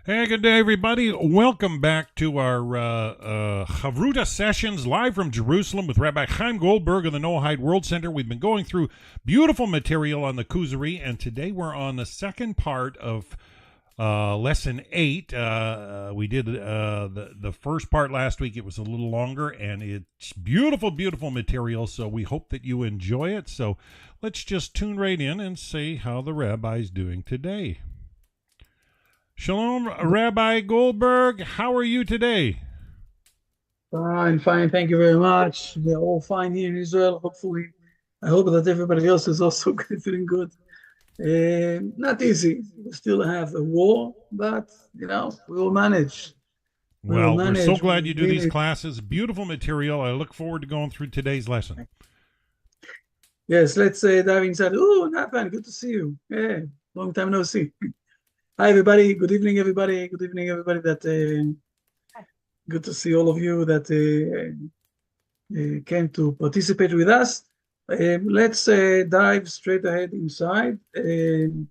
Hey, good day, everybody. Welcome back to our Chavruta Sessions live from Jerusalem with Rabbi Chaim Goldberg of the Noahide World Center. We've been going through beautiful material on the Kuzari, and today we're on the second part of lesson 8. We did the first part last week. It was a little longer, and it's beautiful, beautiful material, so we hope that you enjoy it. So let's just tune right in and see how the rabbi's doing today. Shalom, Rabbi Goldberg. How are you today? Fine. Thank you very much. We're all fine here in Israel. Hopefully, I hope that everybody else is also feeling good. Not easy. We still have a war, but we will manage. Well, we're so glad you do these classes. Beautiful material. I look forward to going through today's lesson. Yes, let's dive inside. Oh, Nathan, good to see you. Yeah, long time no see. Hi, everybody. Good evening, everybody. Good evening, everybody. Good to see all of you that came to participate with us. Let's dive straight ahead inside. You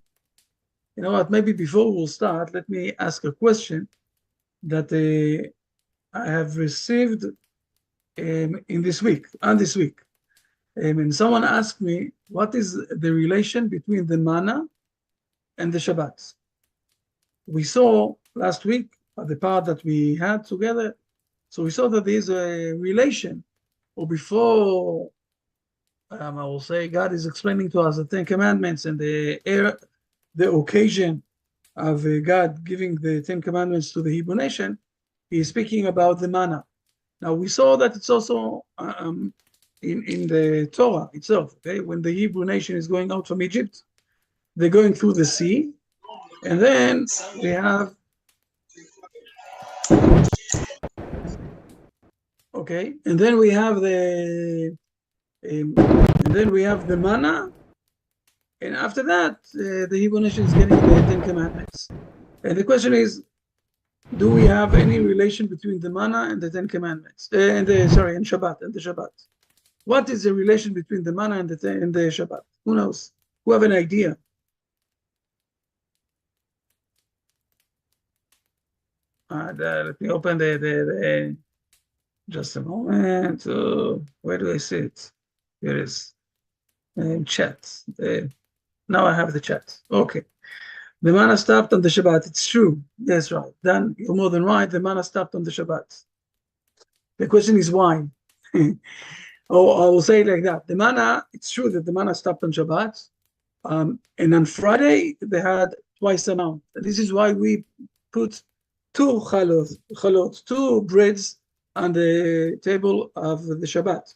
know what? Maybe before we'll start, let me ask a question that I have received in this week. And someone asked me, what is the relation between the manna and the Shabbat? We saw last week the part that we had together. So we saw that there is a relation, or before I will say God is explaining to us the Ten Commandments and the occasion of God giving the Ten Commandments to the Hebrew nation. He is speaking about the manna. Now we saw that it's also in the Torah itself. Okay, when the Hebrew nation is going out from Egypt, they're going through the sea. And then we have, and then we have the manna, and after that, the Hebrew nation is getting the Ten Commandments. And the question is, do we have any relation between the manna and the Ten Commandments? And Shabbat. What is the relation between the manna and the Shabbat? Who knows? Who have an idea? Let me open the just a moment. Where do I see it? Here it is. Chat. Now I have the chat. Okay. The manna stopped on the Shabbat. It's true. That's right. Dan, you're more than right. The manna stopped on the Shabbat. The question is why? I will say it like that. The manna, it's true that the manna stopped on Shabbat. And on Friday, they had twice the amount. And this is why we put two chalot, two breads on the table of the Shabbat,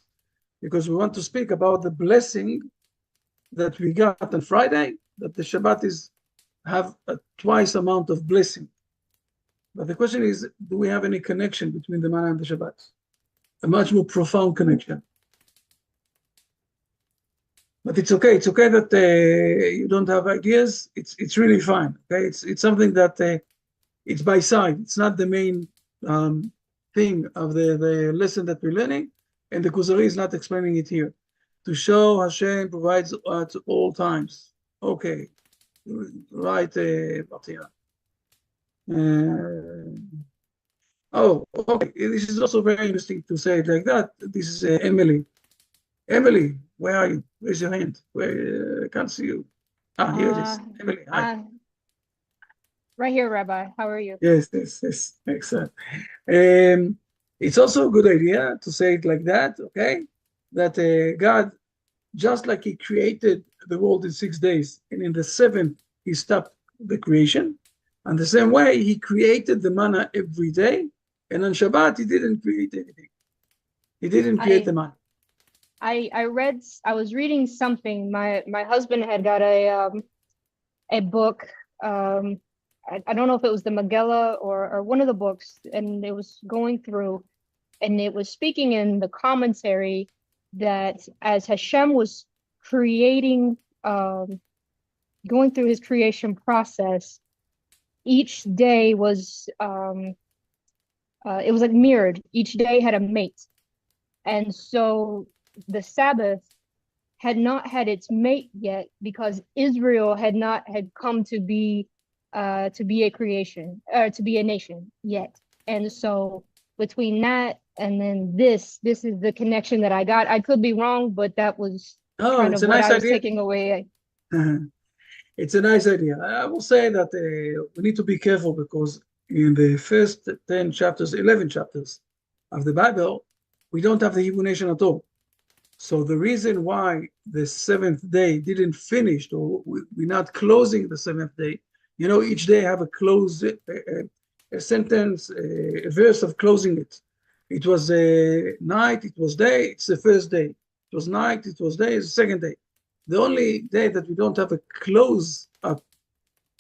because we want to speak about the blessing that we got on Friday, that the Shabbat have a twice amount of blessing. But the question is, do we have any connection between the manna and the Shabbat? A much more profound connection. But it's okay. It's okay that you don't have ideas. It's really fine. Okay, it's something that it's by side. It's not the main thing of the lesson that we're learning, and the Kuzari is not explaining it here. To show Hashem provides at all times. Okay, right, Batia. Okay. This is also very interesting to say it like that. This is Emily. Emily, where are you? Raise your hand. Where I can't see you. Here it is. Emily, hi. Right here, Rabbi. How are you? Yes. Excellent. It's also a good idea to say it like that, okay? That God, just like he created the world in 6 days, and in the seventh, he stopped the creation. And the same way, he created the manna every day, and on Shabbat, he didn't create anything. He didn't create the manna. I was reading something. My husband had got a book. I don't know if it was the Megillah or one of the books, and it was going through, and it was speaking in the commentary that as Hashem was creating going through his creation process, each day was it was like mirrored. Each day had a mate. And so the Sabbath had not had its mate yet because Israel had not had come to be a creation, or to be a nation yet. And so between that and then this is the connection that I got. I could be wrong, but that was kind it's of a what nice I was idea. taking away. It's a nice idea. I will say that we need to be careful because in the first 10 chapters, 11 chapters of the Bible, we don't have the Hebrew nation at all. So the reason why the seventh day didn't finish, or we're not closing the seventh day, each day have a close, a sentence, a verse of closing it. It was night, it was day, it's the first day. It was night, it was day, it's the second day. The only day that we don't have a close up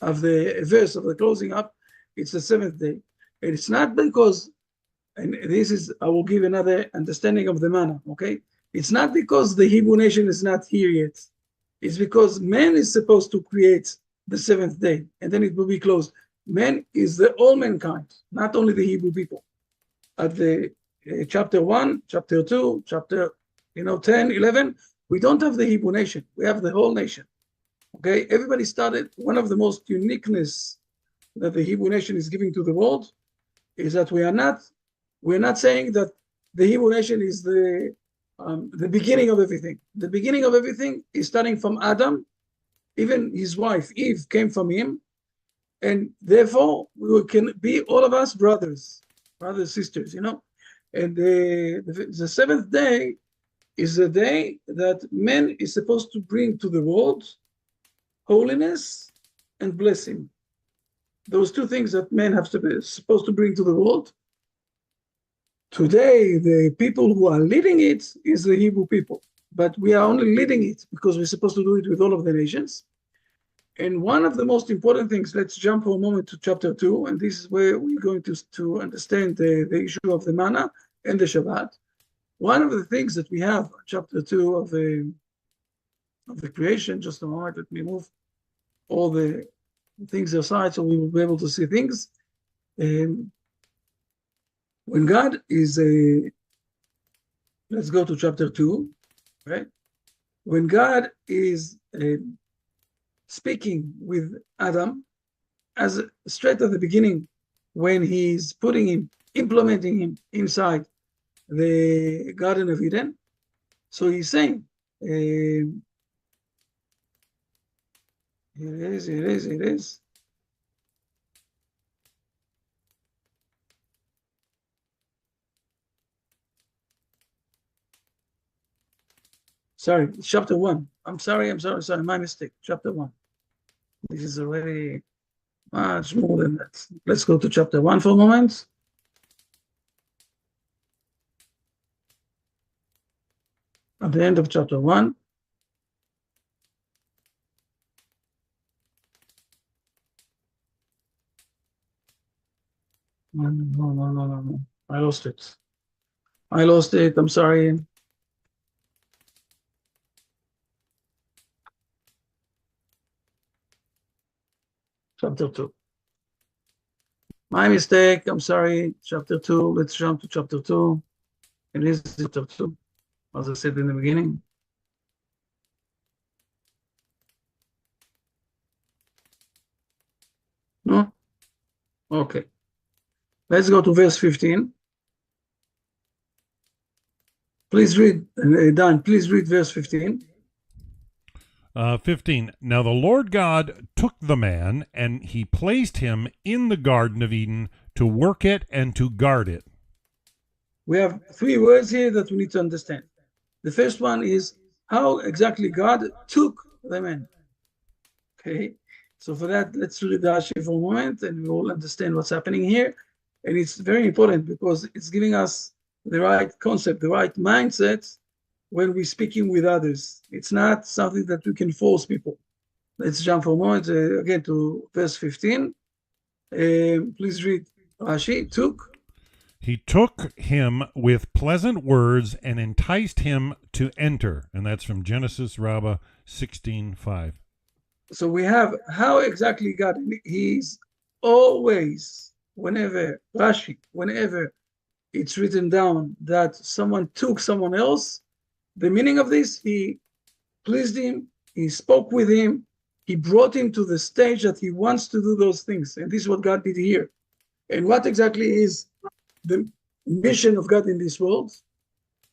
of the verse of the closing up, it's the seventh day. And it's not because, and this is, I will give another understanding of the manna, okay? It's not because the Hebrew nation is not here yet. It's because man is supposed to create the seventh day, and then it will be closed. Man is all mankind, not only the Hebrew people. At the chapter 1, chapter 2, chapter 10, 11, we don't have the Hebrew nation. We have the whole nation. Okay, everybody started. One of the most uniqueness that the Hebrew nation is giving to the world is that we're not saying that the Hebrew nation is the beginning of everything. The beginning of everything is starting from Adam. Even his wife Eve came from him, and therefore we can be all of us brothers, sisters. And the seventh day is a day that man is supposed to bring to the world holiness and blessing. Those two things that men have to be supposed to bring to the world. Today, the people who are leading it is the Hebrew people, but we are only leading it because we're supposed to do it with all of the nations. And one of the most important things, let's jump for a moment to chapter 2, and this is where we're going to understand the issue of the manna and the Shabbat. One of the things that we have, chapter 2 of the creation, just a moment, let me move all the things aside so we will be able to see things. When God is let's go to chapter 2, right? When God is speaking with Adam, as straight at the beginning, when he's implementing him inside the Garden of Eden. So he's saying, it is. Sorry, chapter 1. I'm sorry, my mistake. Chapter 1. This is already much more than that. Let's go to chapter 1 for a moment. At the end of chapter 1. No. I lost it. I'm sorry. Chapter 2. My mistake. I'm sorry. Chapter 2. Let's jump to chapter 2. It is chapter 2, as I said in the beginning. No? Okay. Let's go to verse 15. Please read, Dan, please read verse 15. 15. Now the Lord God took the man, and he placed him in the Garden of Eden to work it and to guard it. We have three words here that we need to understand. The first one is how exactly God took the man. Okay, so for that, let's read the Rashi for a moment, and we will understand what's happening here. And it's very important because it's giving us the right concept, the right mindset when we're speaking with others. It's not something that we can force people. Let's jump for a moment again to verse 15. Please read Rashi. Took. He took him with pleasant words and enticed him to enter. And that's from Genesis, Rabbi 16:5. So we have how exactly God, he's always, whenever Rashi, whenever it's written down that someone took someone else, the meaning of this, he pleased him, he spoke with him, he brought him to the stage that he wants to do those things. And this is what God did here. And what exactly is the mission of God in this world?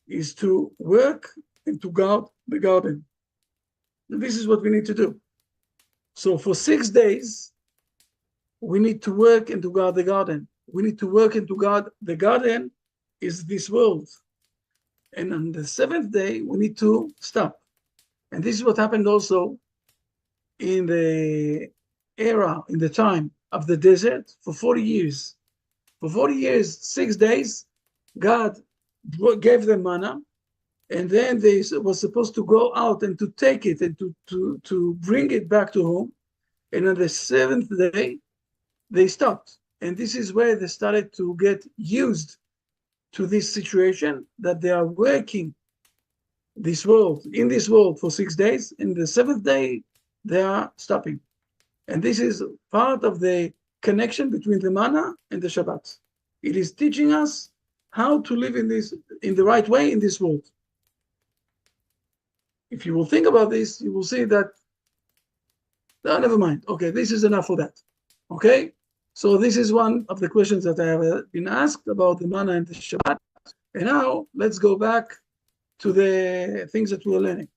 Is to work and to guard the garden. And this is what we need to do. So for 6 days, we need to work and to guard the garden. We need to work and to guard the garden is this world. And on the 7th day, we need to stop. And this is what happened also in the era, in the time of the desert for 40 years. For 40 years, 6 days, God gave them manna, and then they were supposed to go out and to take it and to bring it back to home. And on the 7th day, they stopped. And this is where they started to get used to this situation that they are working in this world for 6 days. And the 7th day, they are stopping. And this is part of the connection between the manna and the Shabbat. It is teaching us how to live in the right way in this world. If you will think about this, you will see that, never mind. Okay, this is enough for that. Okay, so this is one of the questions that I have been asked about the manna and the Shabbat. And now let's go back to the things that we are learning.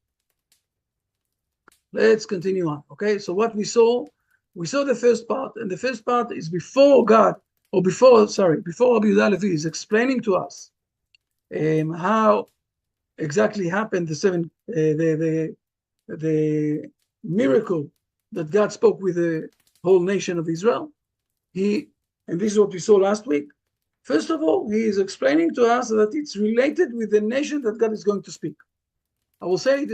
Let's continue on. Okay, so what we saw the first part, and the first part is before Rabbi Yehuda Levi is explaining to us how exactly happened the miracle that God spoke with the whole nation of Israel. And this is what we saw last week. First of all, he is explaining to us that it's related with the nation that God is going to speak. I will say it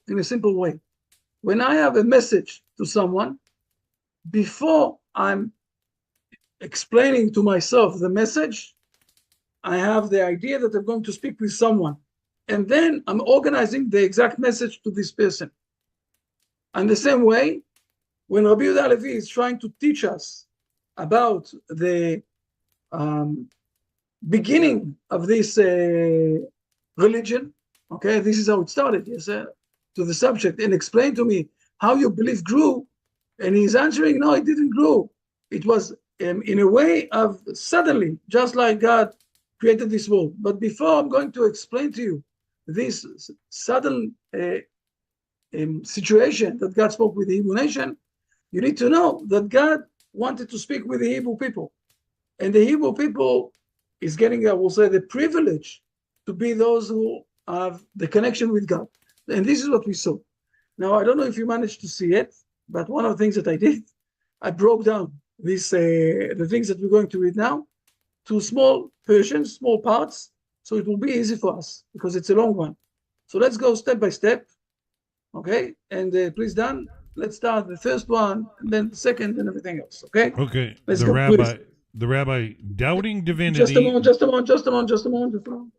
in a simple way. When I have a message to someone, before I'm explaining to myself the message, I have the idea that I'm going to speak with someone. And then I'm organizing the exact message to this person. And the same way, when Rabbi Yehuda Levi is trying to teach us about the beginning of this religion, okay, this is how it started, yes, to the subject, and explain to me how your belief grew, and he's answering, no, it didn't grow. It was in a way of suddenly, just like God created this world. But before I'm going to explain to you this sudden situation that God spoke with the Hebrew nation, you need to know that God wanted to speak with the Hebrew people. And the Hebrew people is getting, I will say, the privilege to be those who have the connection with God. And this is what we saw. Now, I don't know if you managed to see it, but one of the things that I did, I broke down the things that we're going to read now to small versions, small parts, so it will be easy for us because it's a long one. So let's go step by step, okay? And please, Dan, let's start the first one, and then the second, and everything else, okay? Okay. Let's go, please. The rabbi doubting divinity. Just a moment.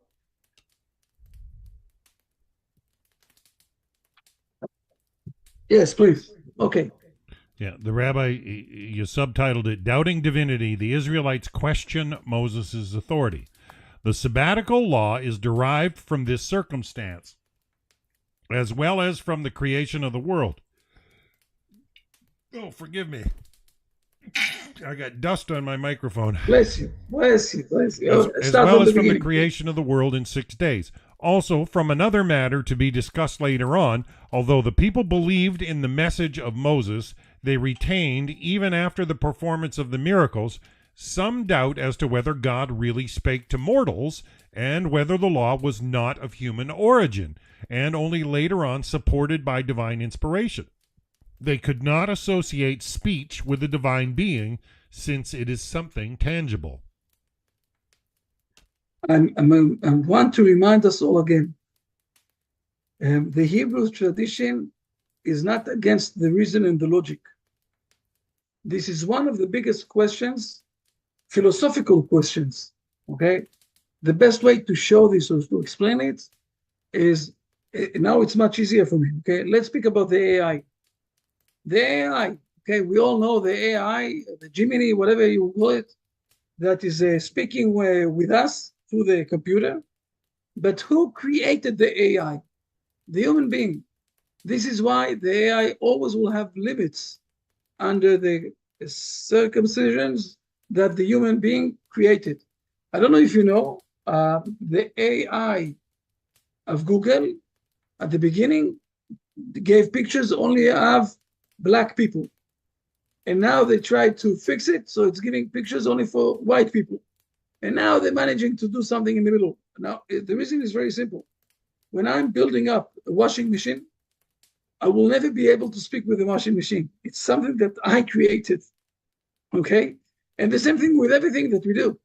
Yes, please. Okay. Yeah, the rabbi, you subtitled it, Doubting Divinity, the Israelites Question Moses' Authority. The sabbatical law is derived from this circumstance, as well as from the creation of the world. Oh, forgive me. I got dust on my microphone. Bless you. As well as from the creation of the world in 6 days. Also, from another matter to be discussed later on, although the people believed in the message of Moses, they retained, even after the performance of the miracles, some doubt as to whether God really spake to mortals and whether the law was not of human origin, and only later on supported by divine inspiration. They could not associate speech with the divine being, since it is something tangible. I want to remind us all again, the Hebrew tradition is not against the reason and the logic. This is one of the biggest questions, philosophical questions, okay? The best way to show this or to explain it is, now it's much easier for me, okay? Let's speak about the AI. The AI, okay, we all know the AI, the Gemini, whatever you call it, that is speaking with us through the computer. But who created the AI? The human being. This is why the AI always will have limits under the circumcisions that the human being created. I don't know if you know, the AI of Google at the beginning gave pictures only of black people. And now they tried to fix it, so it's giving pictures only for white people. And now they're managing to do something in the middle. Now, the reason is very simple. When I'm building up a washing machine, I will never be able to speak with the washing machine. It's something that I created, okay? And the same thing with everything that we do.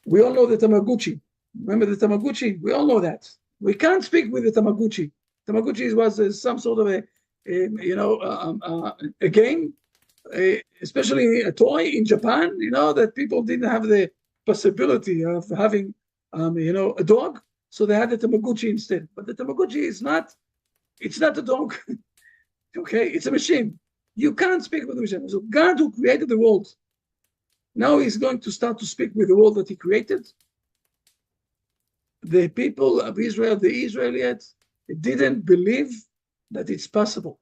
We all know the Tamagotchi. Remember the Tamagotchi? We all know that. We can't speak with the Tamagotchi. Tamagotchi was some sort of a game, especially a toy in Japan, that people didn't have the possibility of having, a dog. So they had the Tamagotchi instead. But the Tamagotchi is not, it's not a dog. Okay, it's a machine. You can't speak with the machine. So God, who created the world, now he's going to start to speak with the world that he created. The people of Israel, the Israelites, didn't believe that it's possible.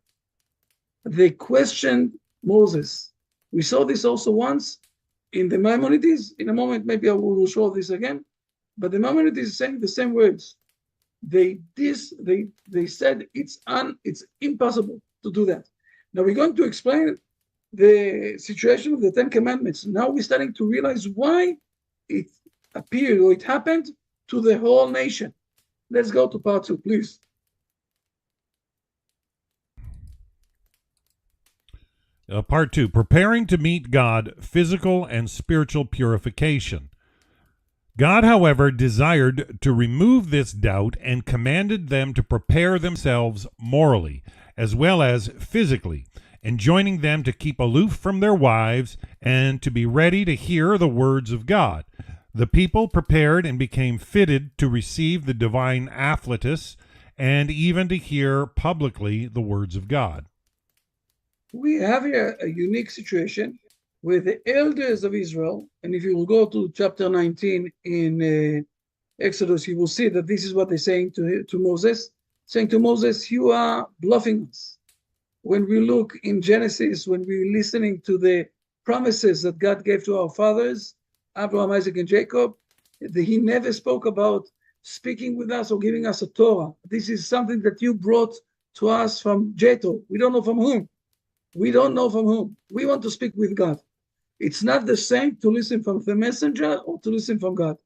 They questioned Moses. We saw this also once in the Maimonides. In a moment, maybe I will show this again. But the Maimonides is saying the same words. They said it's impossible to do that. Now we're going to explain the situation of the Ten Commandments. Now we're starting to realize why it appeared or it happened to the whole nation. Let's go to part 2, please. Part 2, preparing to meet God, physical and spiritual purification. God, however, desired to remove this doubt and commanded them to prepare themselves morally, as well as physically, enjoining them to keep aloof from their wives and to be ready to hear the words of God. The people prepared and became fitted to receive the divine afflatus and even to hear publicly the words of God. We have here a unique situation with the elders of Israel, and if you will go to chapter 19 in Exodus, you will see that this is what they're saying to Moses, saying to Moses, you are bluffing us. When we look in Genesis, when we're listening to the promises that God gave to our fathers, Abraham, Isaac, and Jacob, he never spoke about speaking with us or giving us a Torah. This is something that you brought to us from Jethro. We don't know from whom. We don't know from whom. We want to speak with God. It's not the same to listen from the messenger or to listen from God.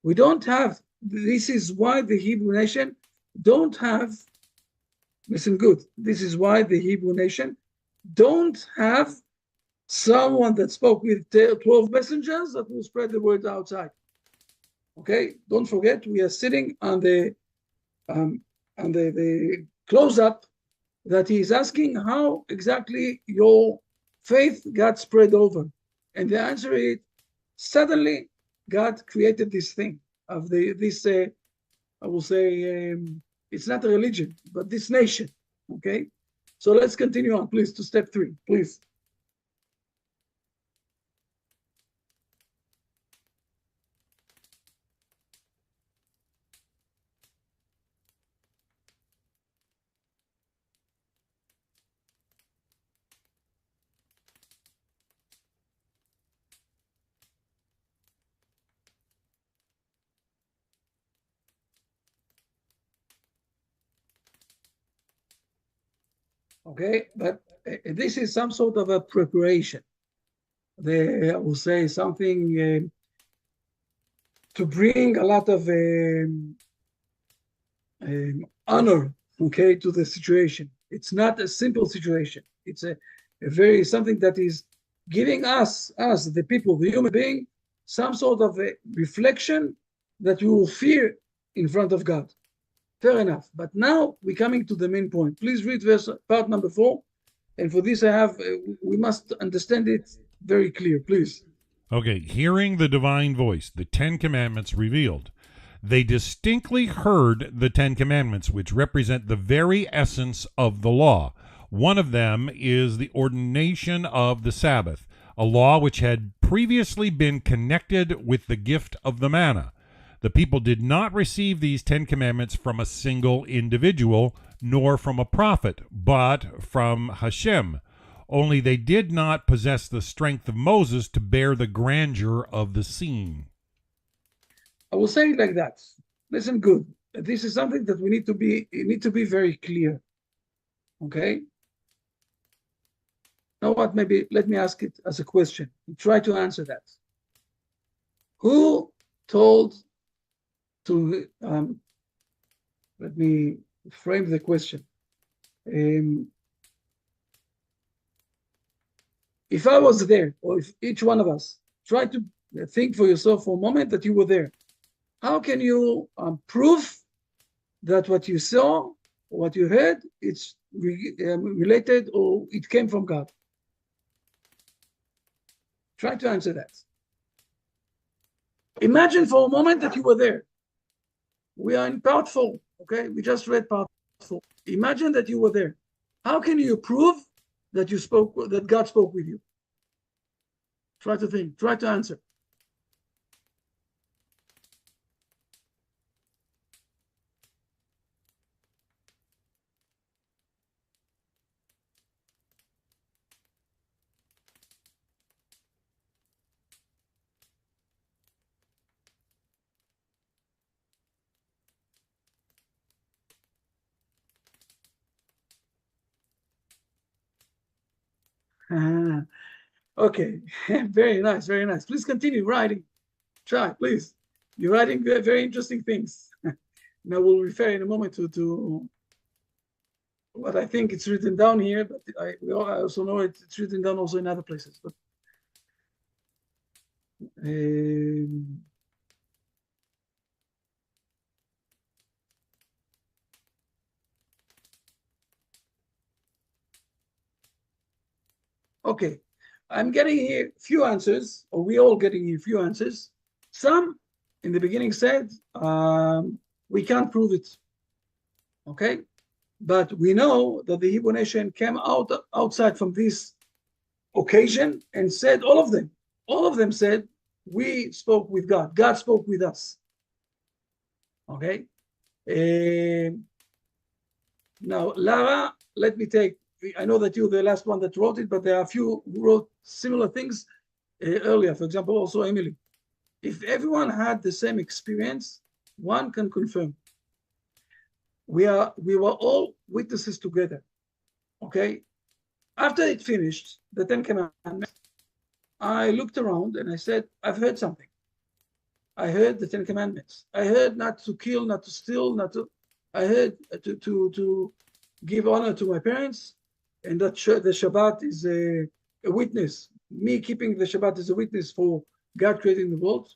We don't have, this is why the Hebrew nation don't have, listen good, this is why the Hebrew nation don't have someone that spoke with 12 messengers that will spread the word outside. Okay, don't forget, we are sitting on the close-up that he is asking how exactly your faith got spread over. And the answer is, suddenly God created this thing of I will say, it's not a religion, but this nation, okay? So let's continue on, please, to step 3, please. Okay, but this is some sort of a preparation. I will say something to bring a lot of honor, okay, to the situation. It's not a simple situation. It's a very something that is giving us, the people, the human being, some sort of a reflection that we will fear in front of God. Fair enough. But now we're coming to the main point. Please read part number 4. And for this, we must understand it very clear, please. Okay, hearing the divine voice, the 10 Commandments revealed. They distinctly heard the 10 Commandments, which represent the very essence of the law. One of them is the ordination of the Sabbath, a law which had previously been connected with the gift of the manna. The people did not receive these 10 commandments from a single individual, nor from a prophet, but from Hashem. Only they did not possess the strength of Moses to bear the grandeur of the scene. I will say it like that. Listen good. This is something that we need to be very clear. Okay? Now what, maybe let me ask it as a question. Try to answer that. Who told to, let me frame the question. If I was there, or if each one of us, try to think for yourself for a moment that you were there. How can you prove that what you saw, or what you heard, it's related or it came from God? Try to answer that. Imagine for a moment that you were there. We are in part 4, okay? We just read part 4. Imagine that you were there. How can you prove that you spoke, that God spoke with you? Try to think, try to answer. Okay, very nice, very nice. Please continue writing. Try, please. You're writing very interesting things. Now we'll refer in a moment to what I think it's written down here, but I also know it's written down also in other places. But okay, I'm getting here few answers, or we all getting here few answers. Some in the beginning said we can't prove it. Okay, but we know that the Hebrew nation came outside from this occasion and said, all of them said, we spoke with God. God spoke with us. Okay. Now, Lara, let me take, I know that you're the last one that wrote it, but there are a few who wrote similar things earlier. For example, also Emily. If everyone had the same experience, one can confirm. We were all witnesses together. Okay. After it finished, the 10 commandments, I looked around and I said, I've heard something. I heard the 10 commandments. I heard not to kill, not to steal, not to. I heard to give honor to my parents, and that the Shabbat is a witness. Me keeping the Shabbat is a witness for God creating the world.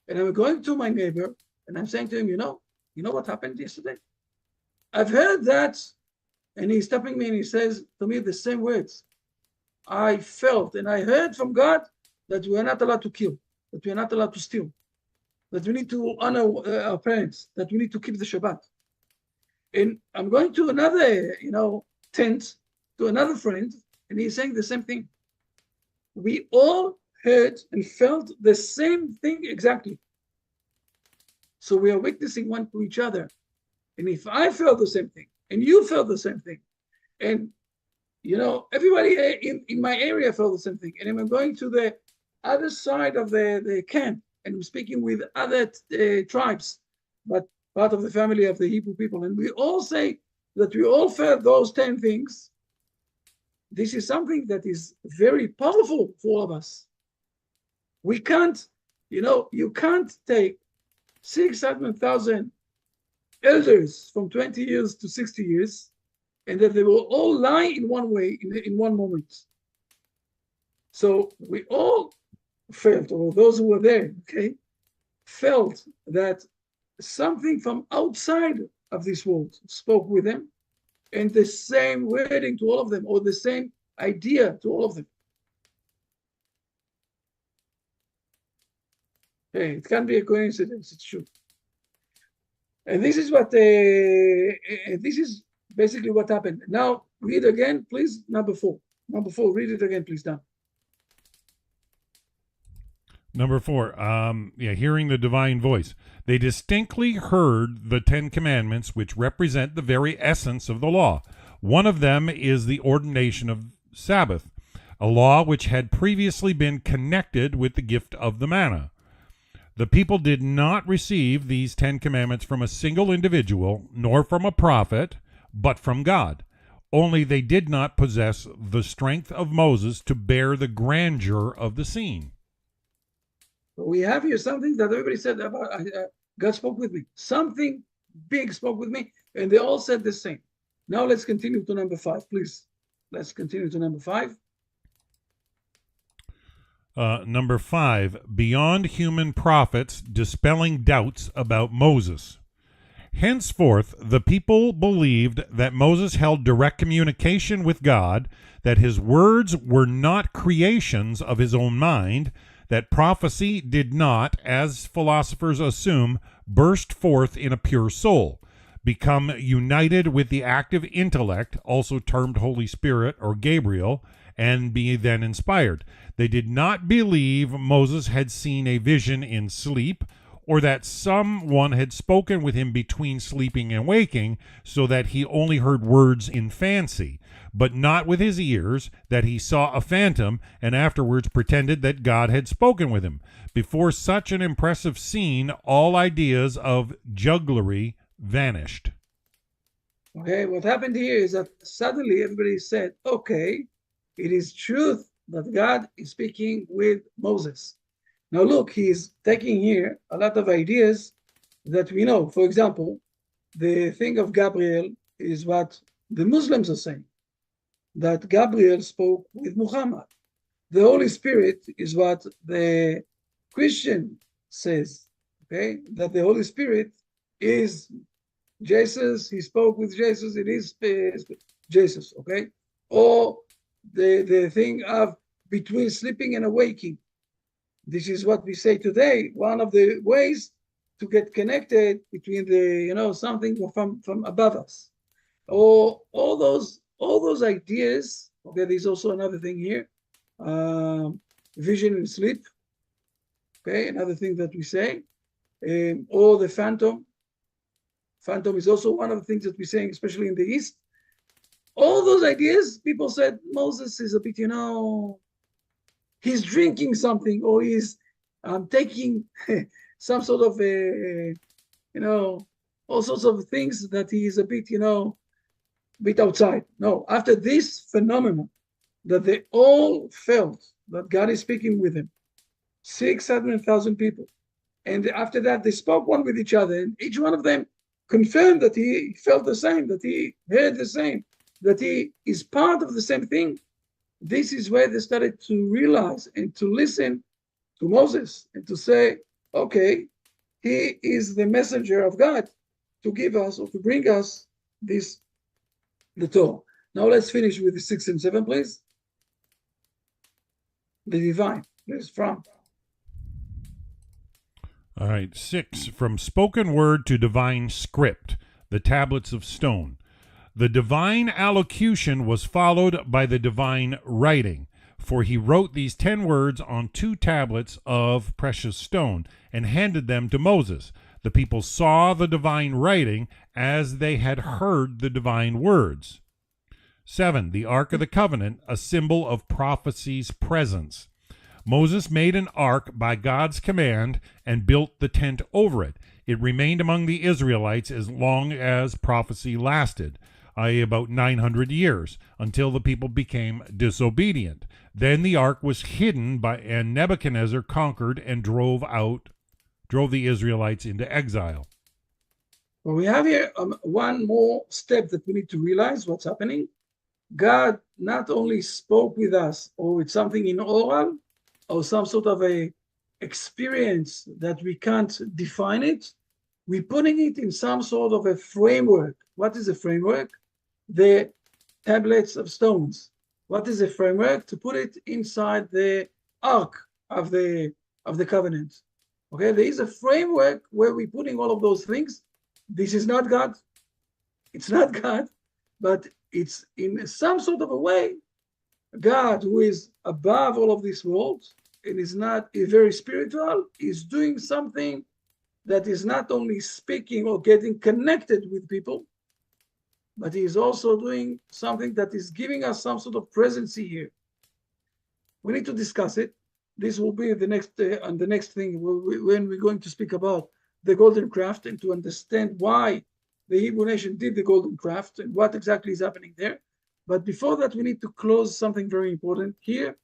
And I'm going to my neighbor and I'm saying to him, you know what happened yesterday? I've heard that. And he's stopping me and he says to me the same words. I felt and I heard from God that we are not allowed to kill, that we are not allowed to steal, that we need to honor our parents, that we need to keep the Shabbat. And I'm going to another, tent, to another friend, and he's saying the same thing. We all heard and felt the same thing exactly. So we are witnessing one to each other. And if I felt the same thing, and you felt the same thing, and everybody in my area felt the same thing, and I'm going to the other side of the camp, and I'm speaking with other tribes, but part of the family of the Hebrew people, and we all say that we all felt those 10 things. This is something that is very powerful for all of us. We can't, you can't take 600,000 elders from 20 years to 60 years, and that they will all lie in one way, in one moment. So we all felt, or those who were there, okay, felt that something from outside of this world spoke with them, and the same wording to all of them, or the same idea to all of them. Hey, it can't be a coincidence, it's true. And this is what this is basically what happened. Now read again, please. Number 4. Number 4. Read it again, please. Now. Number 4, hearing the divine voice. They distinctly heard the 10 commandments, which represent the very essence of the law. One of them is the ordination of Sabbath, a law which had previously been connected with the gift of the manna. The people did not receive these 10 commandments from a single individual, nor from a prophet, but from God. Only they did not possess the strength of Moses to bear the grandeur of the scene. We have here something that everybody said about God spoke with me. Something big spoke with me, and they all said the same. Now let's continue to number 5, please. Let's continue to number 5. Number 5, beyond human prophets dispelling doubts about Moses. Henceforth, the people believed that Moses held direct communication with God, that his words were not creations of his own mind, that prophecy did not, as philosophers assume, burst forth in a pure soul, become united with the active intellect, also termed Holy Spirit or Gabriel, and be then inspired. They did not believe Moses had seen a vision in sleep, or that someone had spoken with him between sleeping and waking, so that he only heard words in fancy, but not with his ears, that he saw a phantom, and afterwards pretended that God had spoken with him. Before such an impressive scene, all ideas of jugglery vanished. Okay, what happened here is that suddenly everybody said, okay, it is truth that God is speaking with Moses. Now look, he's taking here a lot of ideas that we know. For example, the thing of Gabriel is what the Muslims are saying, that Gabriel spoke with Muhammad. The Holy Spirit is what the Christian says, okay, that the Holy Spirit is Jesus, he spoke with Jesus, it is Jesus, okay? Or the thing of between sleeping and awaking. This is what we say today. One of the ways to get connected between the, something from above us. Or all those ideas. Okay, there's also another thing here. Vision in sleep. Okay, another thing that we say. Or the phantom. Phantom is also one of the things that we're saying, especially in the East. All those ideas, people said Moses is a bit, he's drinking something, or he's taking some sort of all sorts of things that he is a bit, bit outside. No, after this phenomenon that they all felt that God is speaking with them, 600,000 people, and after that they spoke one with each other, and each one of them confirmed that he felt the same, that he heard the same, that he is part of the same thing. This is where they started to realize and to listen to Moses and to say, okay, he is the messenger of God to give us or to bring us the Torah. Now let's finish with the 6 and 7, please. The divine, please, from. All right, 6, from spoken word to divine script, the tablets of stone. The divine allocution was followed by the divine writing, for he wrote these 10 words on 2 tablets of precious stone and handed them to Moses. The people saw the divine writing as they had heard the divine words. 7, the Ark of the Covenant, a symbol of prophecy's presence. Moses made an ark by God's command and built the tent over it. It remained among the Israelites as long as prophecy lasted, i.e. about 900 years, until the people became disobedient. Then the ark was hidden and Nebuchadnezzar conquered and drove the Israelites into exile. Well, we have here one more step that we need to realize what's happening. God not only spoke with us or with something in oral or some sort of a experience that we can't define it, we're putting it in some sort of a framework. What is a framework? The tablets of stones. What is a framework? To put it inside the ark of the covenant. Okay, there is a framework where we're putting all of those things. This is not God. It's not God. but it's in some sort of a way, God, who is above all of this world and is not a very spiritual, is doing something that is not only speaking or getting connected with people, but he is also doing something that is giving us some sort of presence here. We need to discuss it. This will be the next and the next thing when we're going to speak about the golden craft and to understand why the Hebrew nation did the golden craft and what exactly is happening there. But before that, we need to close something very important here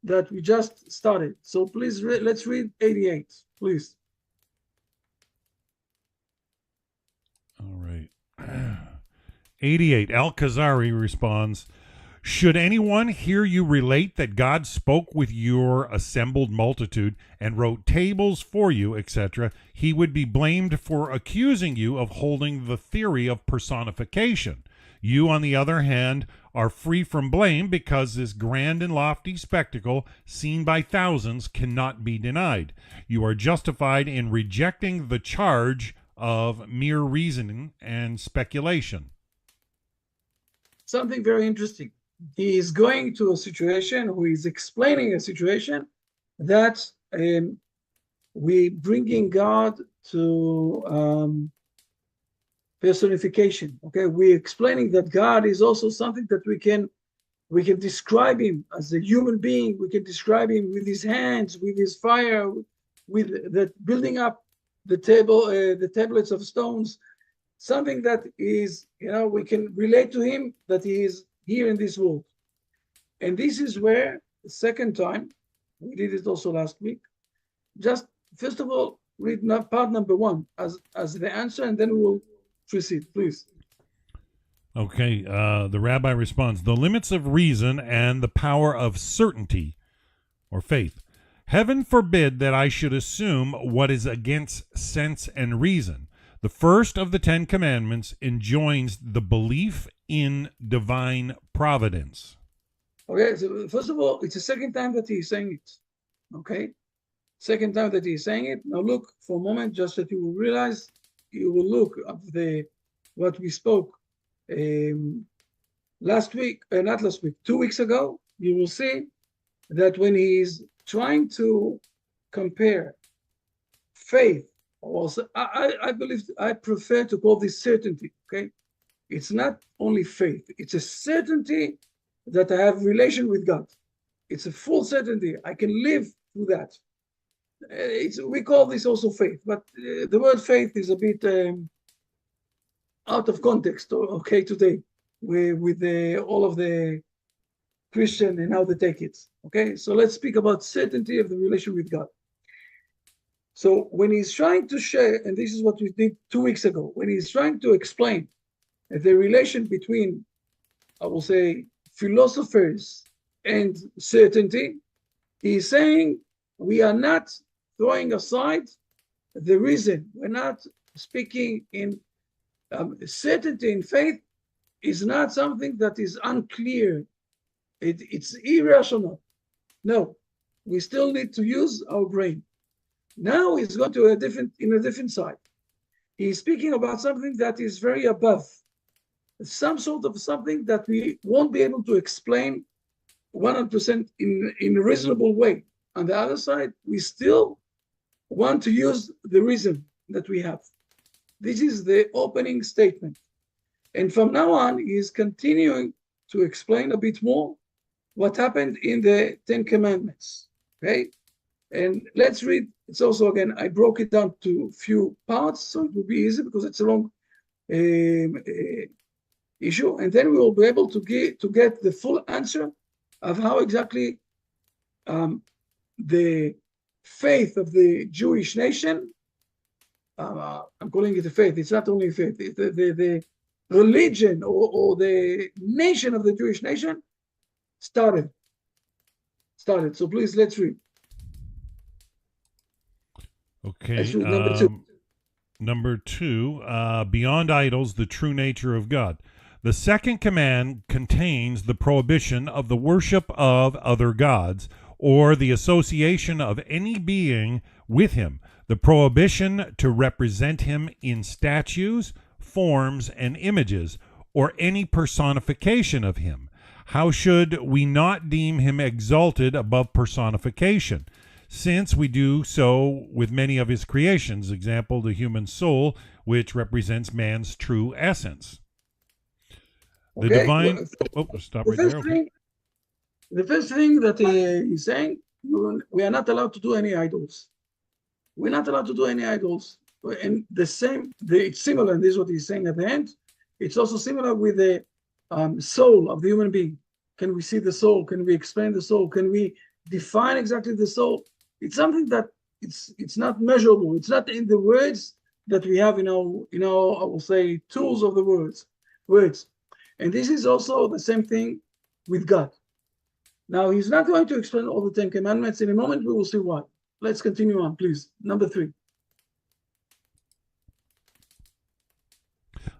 that we just started. So please, let's read 88, please. All right. 88. Al-Kuzari responds, should anyone hear you relate that God spoke with your assembled multitude and wrote tables for you, etc., he would be blamed for accusing you of holding the theory of personification. You, on the other hand, are free from blame because this grand and lofty spectacle, seen by thousands, cannot be denied. You are justified in rejecting the charge of mere reasoning and speculation. Something very interesting. He is going to a situation, who is explaining a situation that we bringing God to personification. Okay, we're explaining that God is also something that we can describe him as a human being. We can describe him with his hands, with his fire, with that building up the table, the tablets of stones. Something that is, we can relate to him, that he is here in this world. And this is where the second time, we did it also last week, just first of all, read part number 1 as the answer, and then we will proceed, please. Okay, the rabbi responds, the limits of reason and the power of certainty or faith. Heaven forbid that I should assume what is against sense and reason. The first of the 10 commandments enjoins the belief in divine providence. Okay, so first of all, it's the second time that he's saying it. Okay, second time that he's saying it. Now look for a moment, just that you will realize, you will look at what we spoke last week, not last week, 2 weeks ago. You will see that when he's trying to compare faith, also, I believe, I prefer to call this certainty. Okay, it's not only faith; it's a certainty that I have relation with God. It's a full certainty. I can live through that. We call this also faith, but the word faith is a bit out of context. Okay, today with all of the Christian and how they take it. Okay, so let's speak about certainty of the relation with God. So when he's trying to share, and this is what we did 2 weeks ago, when he's trying to explain the relation between, I will say, philosophers and certainty, he's saying we are not throwing aside the reason. We're not speaking in certainty in faith is not something that is unclear. It's irrational. No, we still need to use our brain. Now he's going to a different side. He's speaking about something that is very above, some sort of something that we won't be able to explain 100% in a reasonable way. On the other side, we still want to use the reason that we have. This is the opening statement. And from now on, he is continuing to explain a bit more what happened in the 10 Commandments. Okay? And let's read. It's also, again, I broke it down to a few parts, so it will be easy because it's a long issue. And then we will be able to get the full answer of how exactly the faith of the Jewish nation, I'm calling it a faith, it's not only faith, the religion or the nation of the Jewish nation started. So please, let's read. Okay. Let's read number 2. Number 2, beyond idols, the true nature of God. The second command contains the prohibition of the worship of other gods or the association of any being with him, the prohibition to represent him in statues, forms, and images, or any personification of him. How should we not deem him exalted above personification, since we do so with many of his creations, example, the human soul, which represents man's true essence? The Okay, divine... stop right there. Okay. The first thing that he's saying, we are not allowed to do any idols. We're not allowed to do any idols. And it's similar, and this is what he's saying at the end. It's also similar with the soul of the human being. Can we see the soul? Can we explain the soul? Can we define exactly the soul? It's something that it's not measurable. It's not in the words that we have in our I will say, tools of the words. And this is also the same thing with God. Now, he's not going to explain all the 10 commandments. In a moment, we will see why. Let's continue on, please. Number 3.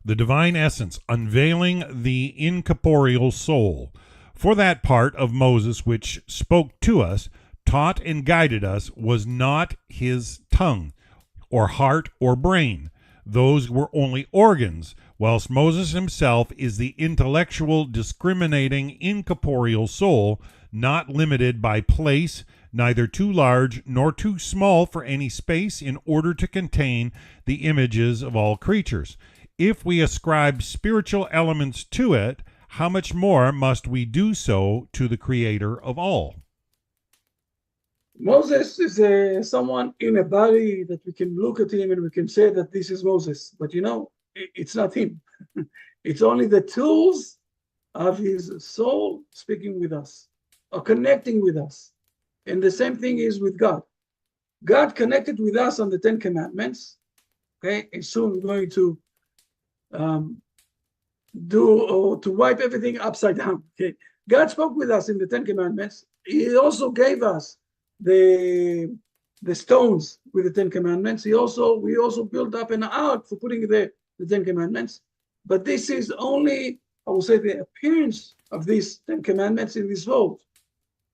The divine essence, unveiling the incorporeal soul. For that part of Moses which spoke to us, taught and guided us, was not his tongue, or heart, or brain. Those were only organs, whilst Moses himself is the intellectual, discriminating, incorporeal soul, not limited by place, neither too large nor too small for any space in order to contain the images of all creatures. If we ascribe spiritual elements to it, how much more must we do so to the Creator of all? Moses is someone in a body that we can look at him and we can say that this is Moses. But it's not him. It's only the tools of his soul speaking with us or connecting with us. And the same thing is with God. God connected with us on the 10 commandments. Okay, and soon we're going to to wipe everything upside down. Okay, God spoke with us in the 10 commandments. He also gave us the stones with the 10 commandments. We also built up an ark for putting the 10 commandments. But this is only, I will say, the appearance of these 10 commandments in this world.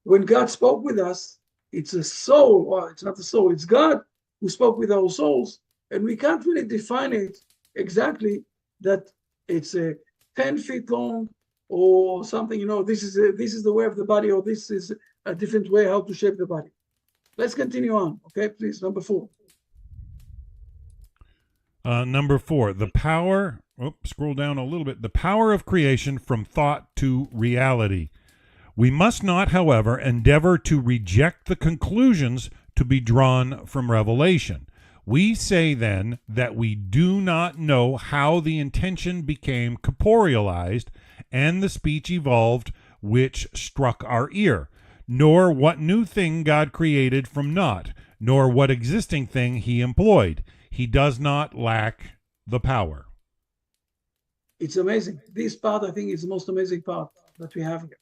When God spoke with us, it's a soul, or it's not a soul, it's God who spoke with our souls. And we can't really define it exactly that it's a 10 feet long or something, this is the way of the body, or this is a different way how to shape the body. Let's continue on. Okay, please, number 4. Number 4, the power, scroll down a little bit, the power of creation from thought to reality. We must not, however, endeavor to reject the conclusions to be drawn from revelation. We say then that we do not know how the intention became corporealized and the speech evolved which struck our ear, nor what new thing God created from naught, nor what existing thing he employed. He does not lack the power. It's amazing. This part, I think, is the most amazing part that we have here.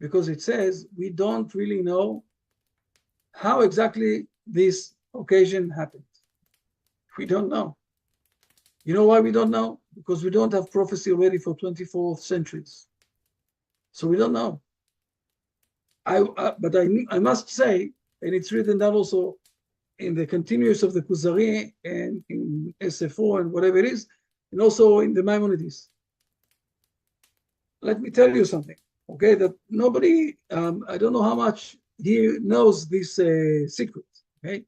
Because it says we don't really know how exactly this occasion happened. We don't know. You know why we don't know? Because we don't have prophecy already for 24 centuries. So we don't know. But I must say, and it's written down also in the continuous of the Kuzari and in SF4 and whatever it is, and also in the Maimonides. Let me tell you something, okay? That nobody, I don't know how much he knows this secret, okay?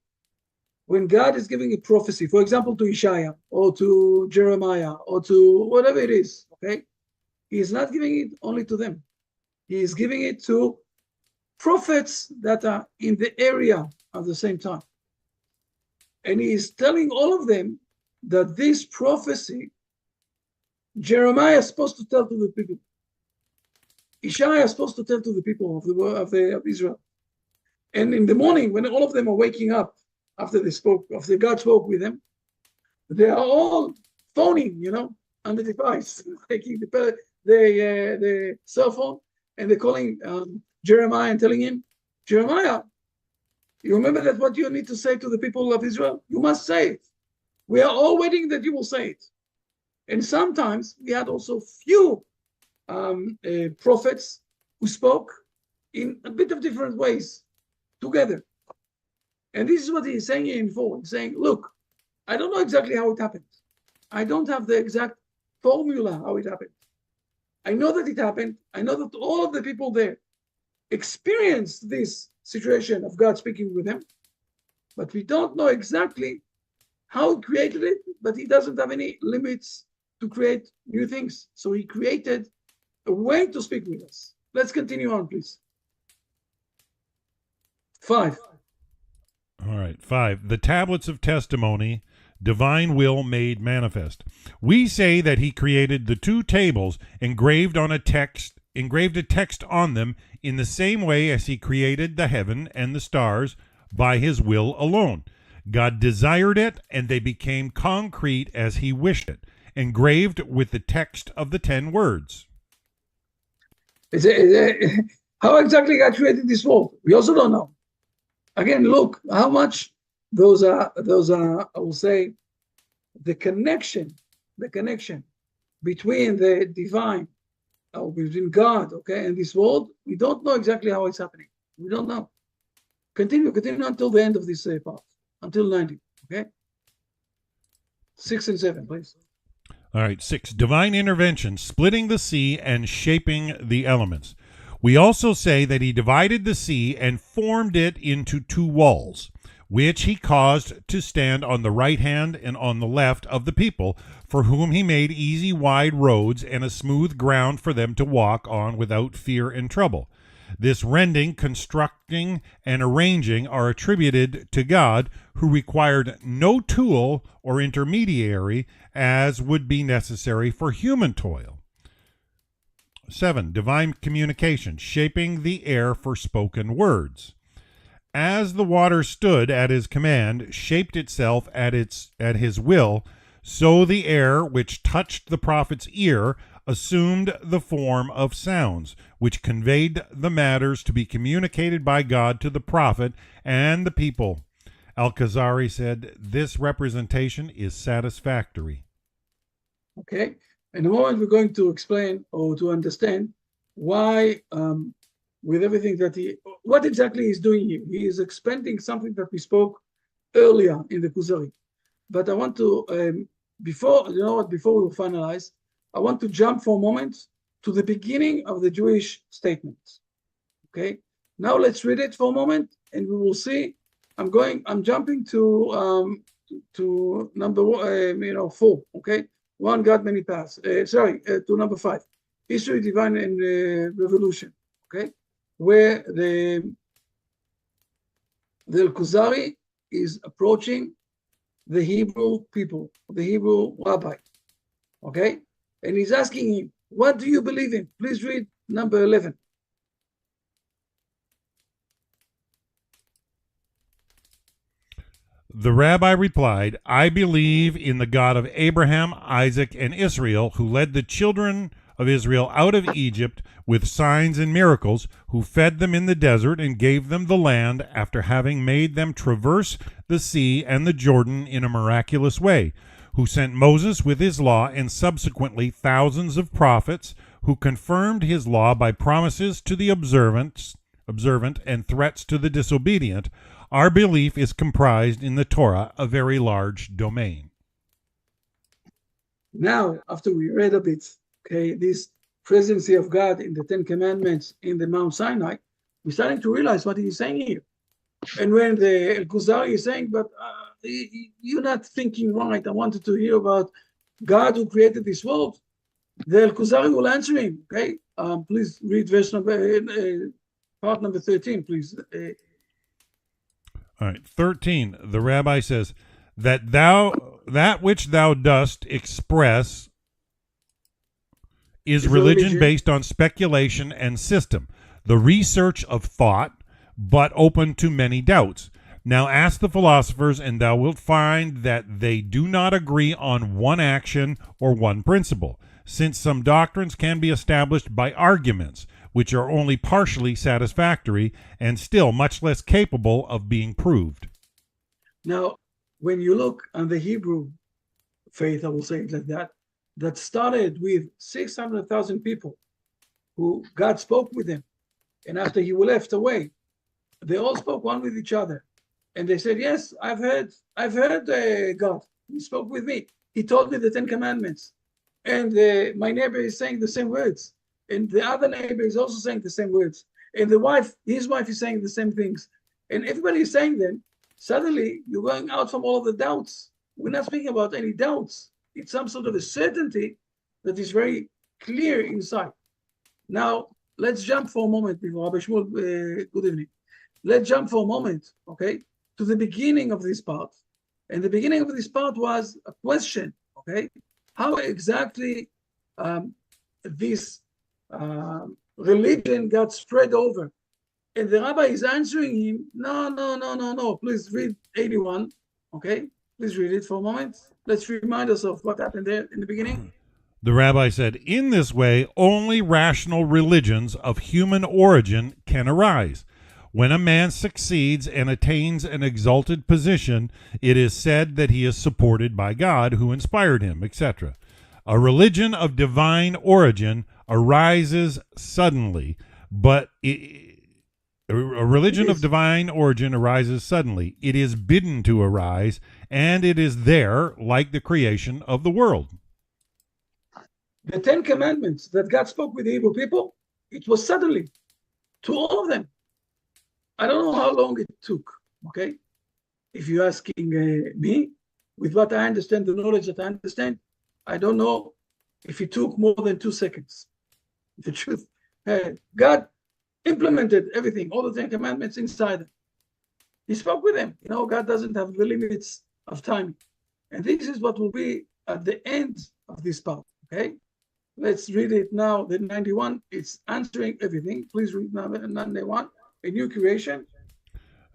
When God is giving a prophecy, for example, to Isaiah or to Jeremiah or to whatever it is, okay? He is not giving it only to them. He is giving it to prophets that are in the area at the same time. And he is telling all of them that this prophecy, Jeremiah is supposed to tell to the people. Isaiah is supposed to tell to the people of Israel. And in the morning, when all of them are waking up, after God spoke with them, they are all phoning, on the device, taking the cell phone, and they're calling Jeremiah and telling him, Jeremiah, you remember that what you need to say to the people of Israel? You must say it. We are all waiting that you will say it. And sometimes we had also few prophets who spoke in a bit of different ways together. And this is what he's saying here in 4. He's saying, look, I don't know exactly how it happened. I don't have the exact formula how it happened. I know that it happened. I know that all of the people there experienced this situation of God speaking with them, but we don't know exactly how he created it, but he doesn't have any limits to create new things. So he created a way to speak with us. Let's continue on, please. 5. All right. 5. The tablets of testimony, divine will made manifest. We say that he created the 2 tables, engraved a text on them in the same way as he created the heaven and the stars by his will alone. God desired it, and they became concrete as he wished it, engraved with the text of the 10 words. How exactly God created this world? We also don't know. Again, look how much those are, I will say, the connection between the divine, or between God, okay, and this world. We don't know exactly how it's happening. We don't know. Continue until the end of this part, until 90, okay? 6 and 7, please. All right, 6. Divine intervention, splitting the sea and shaping the elements. We also say that he divided the sea and formed it into 2 walls, which he caused to stand on the right hand and on the left of the people, for whom he made easy, wide roads and a smooth ground for them to walk on without fear and trouble. This rending, constructing, and arranging are attributed to God, who required no tool or intermediary as would be necessary for human toil. 7. Divine communication, shaping the air for spoken words. As the water stood at his command, shaped itself at his will, so the air which touched the prophet's ear assumed the form of sounds, which conveyed the matters to be communicated by God to the prophet and the people. Al-Kuzari said, this representation is satisfactory. Okay. In a moment, we're going to explain or to understand why, with everything that what exactly he's doing here. He is expanding something that we spoke earlier in the Kuzari. But I want to, before we finalize, I want to jump for a moment to the beginning of the Jewish statements. Okay. Now let's read it for a moment, and we will see. I'm jumping to number 4. Okay. One God, many paths. To number 5, history, divine, and revolution. Okay, where the Kuzari is approaching the Hebrew people, the Hebrew Rabbi. Okay, and he's asking him, "What do you believe in?" Please read number 11. The rabbi replied, I believe in the God of Abraham, Isaac, and Israel, who led the children of Israel out of Egypt with signs and miracles, who fed them in the desert and gave them the land after having made them traverse the sea and the Jordan in a miraculous way, who sent Moses with his law and subsequently thousands of prophets, who confirmed his law by promises to the observant and threats to the disobedient. Our belief is comprised in the Torah, a very large domain. Now, after we read a bit, okay, this presidency of God in the 10 Commandments in the Mount Sinai, we're starting to realize what he's saying here. And when the Kuzari is saying, but you're not thinking right, I wanted to hear about God who created this world, the Kuzari will answer him. Okay, please read part number 13, please. All right, 13. The rabbi says that which thou dost express is religion based on speculation and system, the research of thought, but open to many doubts. Now ask the philosophers, and thou wilt find that they do not agree on one action or one principle, since some doctrines can be established by arguments, which are only partially satisfactory and still much less capable of being proved. Now, when you look on the Hebrew faith, I will say it like that started with 600,000 people who God spoke with them. And after he left away, they all spoke one with each other. And they said, yes, I've heard God. He spoke with me. He told me the 10 Commandments. and my neighbor is saying the same words, and the other neighbor is also saying the same words, and his wife is saying the same things, and everybody is saying them. Suddenly, you're going out from all of the doubts. We're not speaking about any doubts. It's some sort of a certainty that is very clear inside. Now, let's jump for a moment, before Rabbi Shmuel, good evening. Let's jump for a moment, okay, to the beginning of this part. And the beginning of this part was a question, okay? How exactly this religion got spread over? And the rabbi is answering him, no, please read 81, okay? Please read it for a moment. Let's remind us of what happened there in the beginning. The rabbi said, in this way, only rational religions of human origin can arise. When a man succeeds and attains an exalted position, it is said that he is supported by God who inspired him, etc. A religion of divine origin arises suddenly, but a religion of divine origin arises suddenly. It is bidden to arise, and it is there like the creation of the world. The 10 Commandments that God spoke with the Hebrew people, it was suddenly to all of them. I don't know how long it took, okay? If you're asking me, with what I understand, the knowledge that I understand, I don't know if it took more than 2 seconds. The truth, God implemented everything, all the 10 Commandments inside them. He spoke with them. You know, God doesn't have the limits of time. And this is what will be at the end of this part, okay? Let's read it now, the 91. It's answering everything. Please read now, 91. A new creation.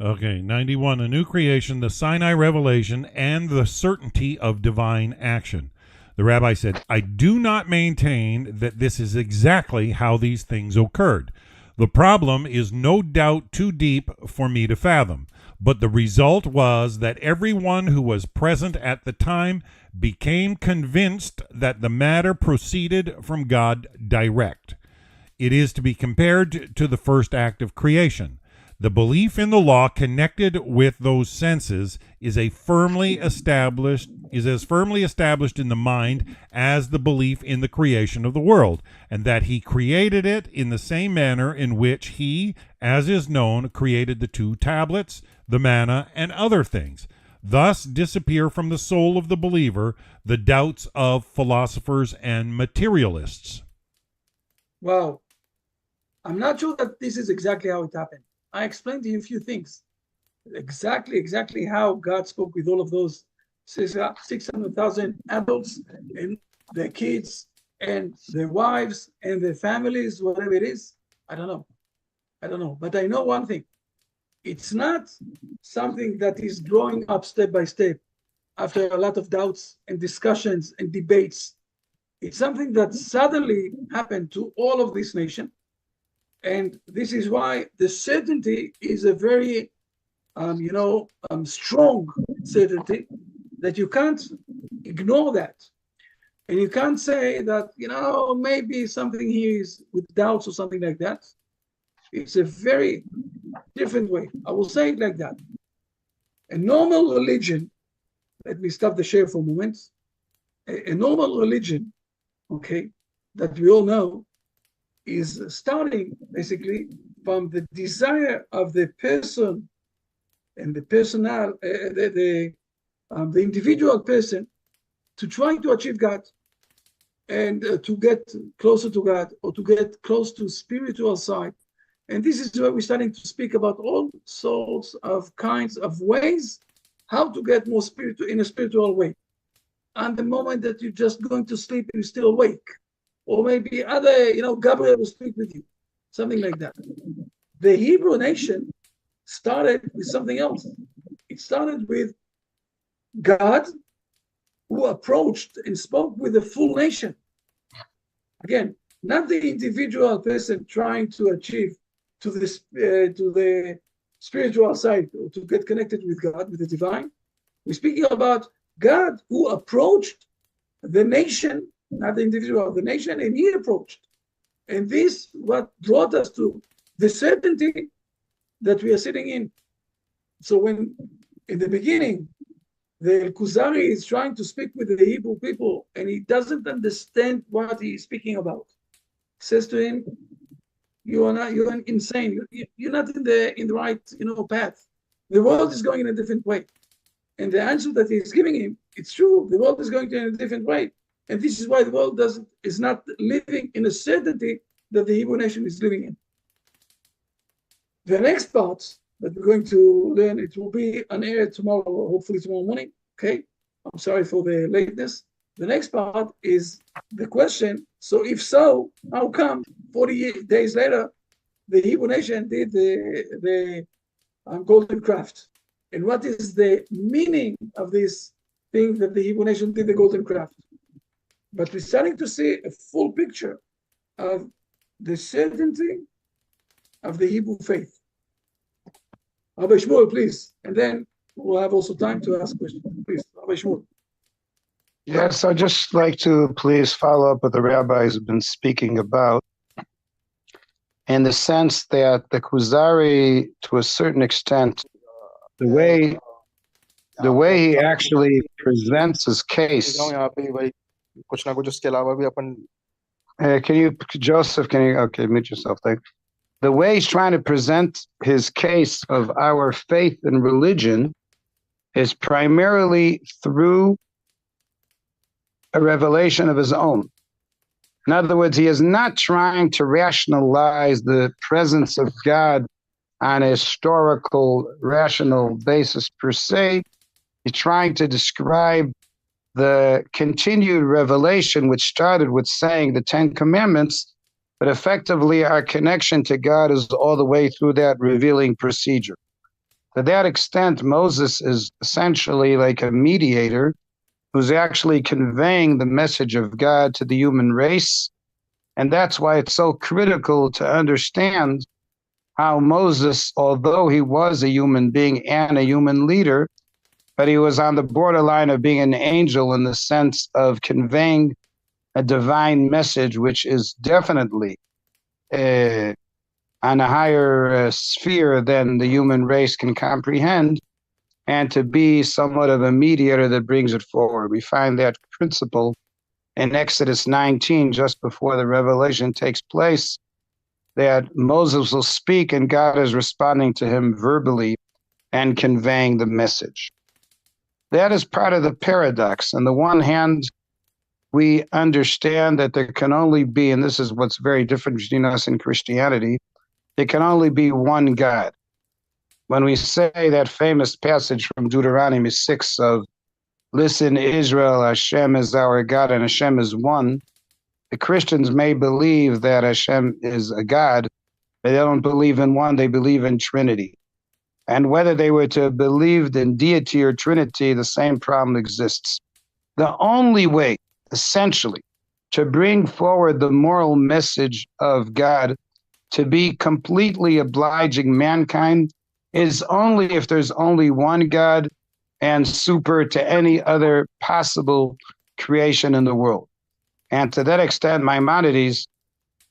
Okay, 91, a new creation, the Sinai revelation, and the certainty of divine action. The rabbi said, I do not maintain that this is exactly how these things occurred. The problem is no doubt too deep for me to fathom, but the result was that everyone who was present at the time became convinced that the matter proceeded from God direct. It is to be compared to the first act of creation. The belief in the law connected with those senses is as firmly established in the mind as the belief in the creation of the world, and that he created it in the same manner in which he, as is known, created the 2 tablets, the manna, and other things. Thus disappear from the soul of the believer the doubts of philosophers and materialists. Wow. I'm not sure that this is exactly how it happened. I explained to you a few things. Exactly how God spoke with all of those 600,000 adults and their kids and their wives and their families, whatever it is. I don't know. But I know one thing. It's not something that is growing up step by step after a lot of doubts and discussions and debates. It's something that suddenly happened to all of this nation. And this is why the certainty is a very, strong certainty that you can't ignore that. And you can't say that, maybe something here is with doubts or something like that. It's a very different way. I will say it like that. A normal religion, let me stop the share for a moment. A normal religion, okay, that we all know, is starting basically from the desire of the person and the individual person to try to achieve God and to get closer to God or to get close to spiritual side. And this is where we're starting to speak about all sorts of kinds of ways how to get more spiritual in a spiritual way. And the moment that you're just going to sleep and you're still awake, or maybe Gabriel will speak with you, something like that. The Hebrew nation started with something else. It started with God who approached and spoke with the full nation. Again, not the individual person trying to achieve to the spiritual side, or to get connected with God, with the divine. We're speaking about God who approached the nation, not the individual, the nation, and he approached. And this what brought us to the certainty that we are sitting in. So when in the beginning, The Kuzari is trying to speak with the Hebrew people, and he doesn't understand what he is speaking about. He says to him, you're insane. You're not in the right path. The world is going in a different way. And the answer that he's giving him, it's true. The world is going in a different way. And this is why the world is not living in a certainty that the Hebrew nation is living in. The next part that we're going to learn, it will be on air tomorrow, hopefully tomorrow morning. Okay. I'm sorry for the lateness. The next part is the question. So if so, how come 40 days later, the Hebrew nation did the golden craft? And what is the meaning of this thing that the Hebrew nation did the golden craft? But we're starting to see a full picture of the certainty of the Hebrew faith. Rabbi Shmuel, please. And then we'll have also time to ask questions. Please, Rabbi Shmuel. Yes, I'd just like to please follow up what the rabbis have been speaking about, in the sense that the Kuzari, to a certain extent, the way he actually presents his case. Joseph, okay, mute yourself, thank you. The way he's trying to present his case of our faith and religion is primarily through a revelation of his own. In other words, he is not trying to rationalize the presence of God on a historical, rational basis per se. He's trying to describe the continued revelation, which started with saying the Ten Commandments, but effectively our connection to God is all the way through that revealing procedure. To that extent, Moses is essentially like a mediator who's actually conveying the message of God to the human race. And that's why it's so critical to understand how Moses, although he was a human being and a human leader, but he was on the borderline of being an angel in the sense of conveying a divine message, which is definitely on a higher sphere than the human race can comprehend, and to be somewhat of a mediator that brings it forward. We find that principle in Exodus 19, just before the revelation takes place, that Moses will speak and God is responding to him verbally and conveying the message. That is part of the paradox. On the one hand, we understand that there can only be, and this is what's very different between us and Christianity, there can only be one God. When we say that famous passage from Deuteronomy 6 of, listen, Israel, Hashem is our God and Hashem is one, the Christians may believe that Hashem is a God, but they don't believe in one, they believe in Trinity. And whether they were to have believed in deity or Trinity, the same problem exists. The only way, essentially, to bring forward the moral message of God, to be completely obliging mankind, is only if there's only one God and super to any other possible creation in the world. And to that extent, Maimonides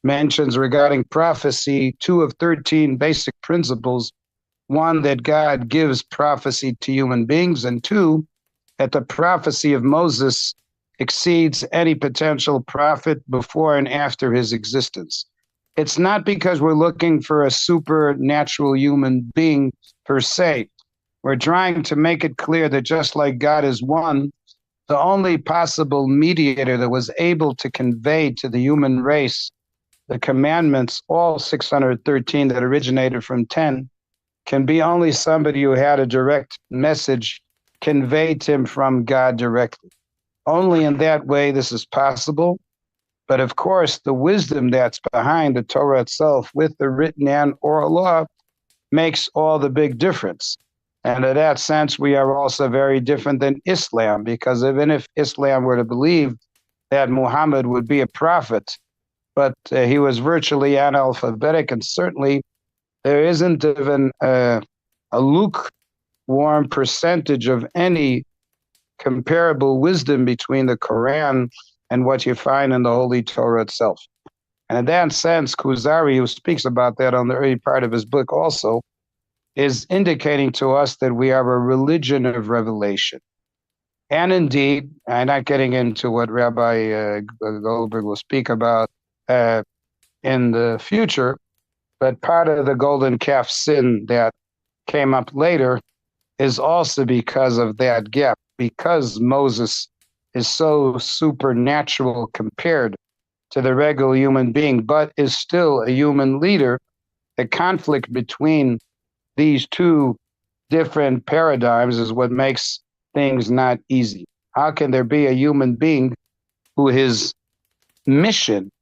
mentions regarding prophecy 2 of 13 basic principles. 1, that God gives prophecy to human beings, and 2, that the prophecy of Moses exceeds any potential prophet before and after his existence. It's not because we're looking for a supernatural human being per se. We're trying to make it clear that just like God is one, the only possible mediator that was able to convey to the human race the commandments, all 613 that originated from 10, can be only somebody who had a direct message conveyed to him from God directly. Only in that way this is possible. But of course, the wisdom that's behind the Torah itself with the written and oral law makes all the big difference. And in that sense, we are also very different than Islam, because even if Islam were to believe that Muhammad would be a prophet, but he was virtually analphabetic, and certainly there isn't even a lukewarm percentage of any comparable wisdom between the Quran and what you find in the Holy Torah itself. And in that sense, Kuzari, who speaks about that on the early part of his book also, is indicating to us that we are a religion of revelation. And indeed, I'm not getting into what Rabbi Goldberg will speak about in the future, but part of the golden calf sin that came up later is also because of that gap, because Moses is so supernatural compared to the regular human being, but is still a human leader. The conflict between these two different paradigms is what makes things not easy. How can there be a human being who his mission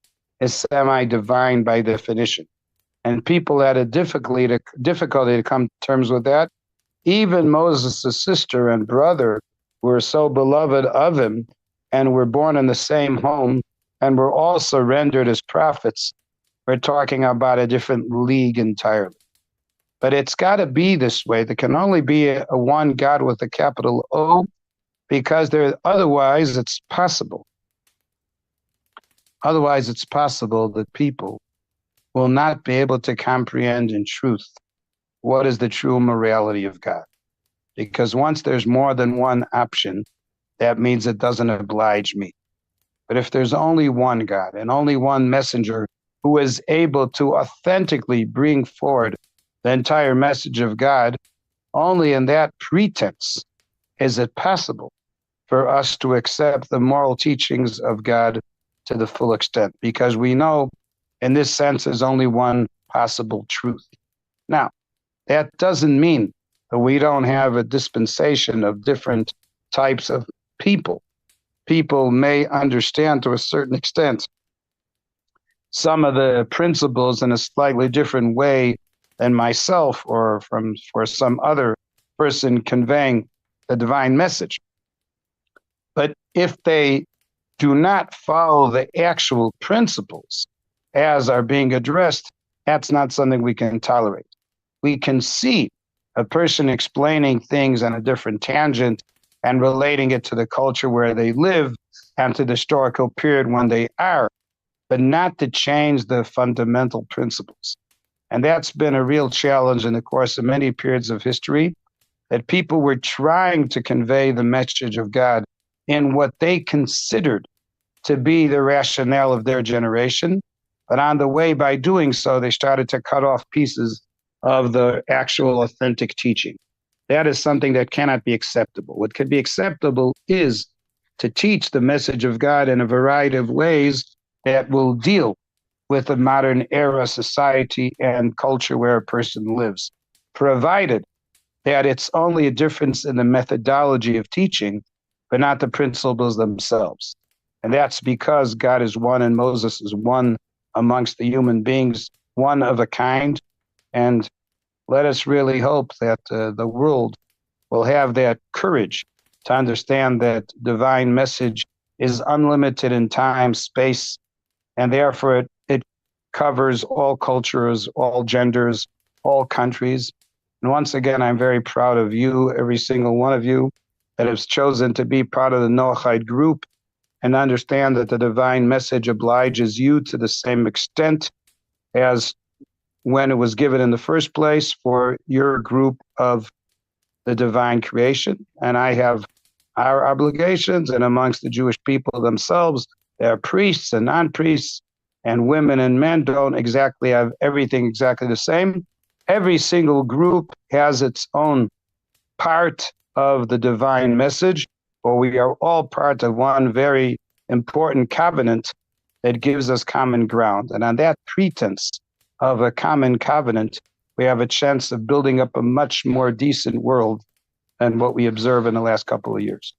is semi-divine by definition? And people had a difficulty to come to terms with that. Even Moses' sister and brother were so beloved of him and were born in the same home and were also rendered as prophets. We're talking about a different league entirely. But it's got to be this way. There can only be a one God with a capital O, because otherwise it's possible. Otherwise it's possible that people will not be able to comprehend in truth what is the true morality of God. Because once there's more than one option, that means it doesn't oblige me. But if there's only one God and only one messenger who is able to authentically bring forward the entire message of God, only in that pretense is it possible for us to accept the moral teachings of God to the full extent, because we know in this sense there's only one possible truth. Now, that doesn't mean that we don't have a dispensation of different types of people. People may understand to a certain extent some of the principles in a slightly different way than myself or for some other person conveying the divine message. But if they do not follow the actual principles as are being addressed, that's not something we can tolerate. We can see a person explaining things on a different tangent and relating it to the culture where they live and to the historical period when they are, but not to change the fundamental principles. And that's been a real challenge in the course of many periods of history, that people were trying to convey the message of God in what they considered to be the rationale of their generation. But on the way, by doing so, they started to cut off pieces of the actual authentic teaching. That is something that cannot be acceptable. What could be acceptable is to teach the message of God in a variety of ways that will deal with the modern era society and culture where a person lives, provided that it's only a difference in the methodology of teaching, but not the principles themselves. And that's because God is one and Moses is one amongst the human beings, one of a kind. And let us really hope that the world will have that courage to understand that divine message is unlimited in time, space, and therefore it covers all cultures, all genders, all countries. And once again, I'm very proud of you, every single one of you that has chosen to be part of the Noahide group and understand that the divine message obliges you to the same extent as when it was given in the first place for your group of the divine creation. And I have our obligations, and amongst the Jewish people themselves, there are priests and non-priests, and women and men don't exactly have everything exactly the same. Every single group has its own part of the divine message, for we are all part of one very important covenant that gives us common ground. And on that pretense of a common covenant, we have a chance of building up a much more decent world than what we observe in the last couple of years.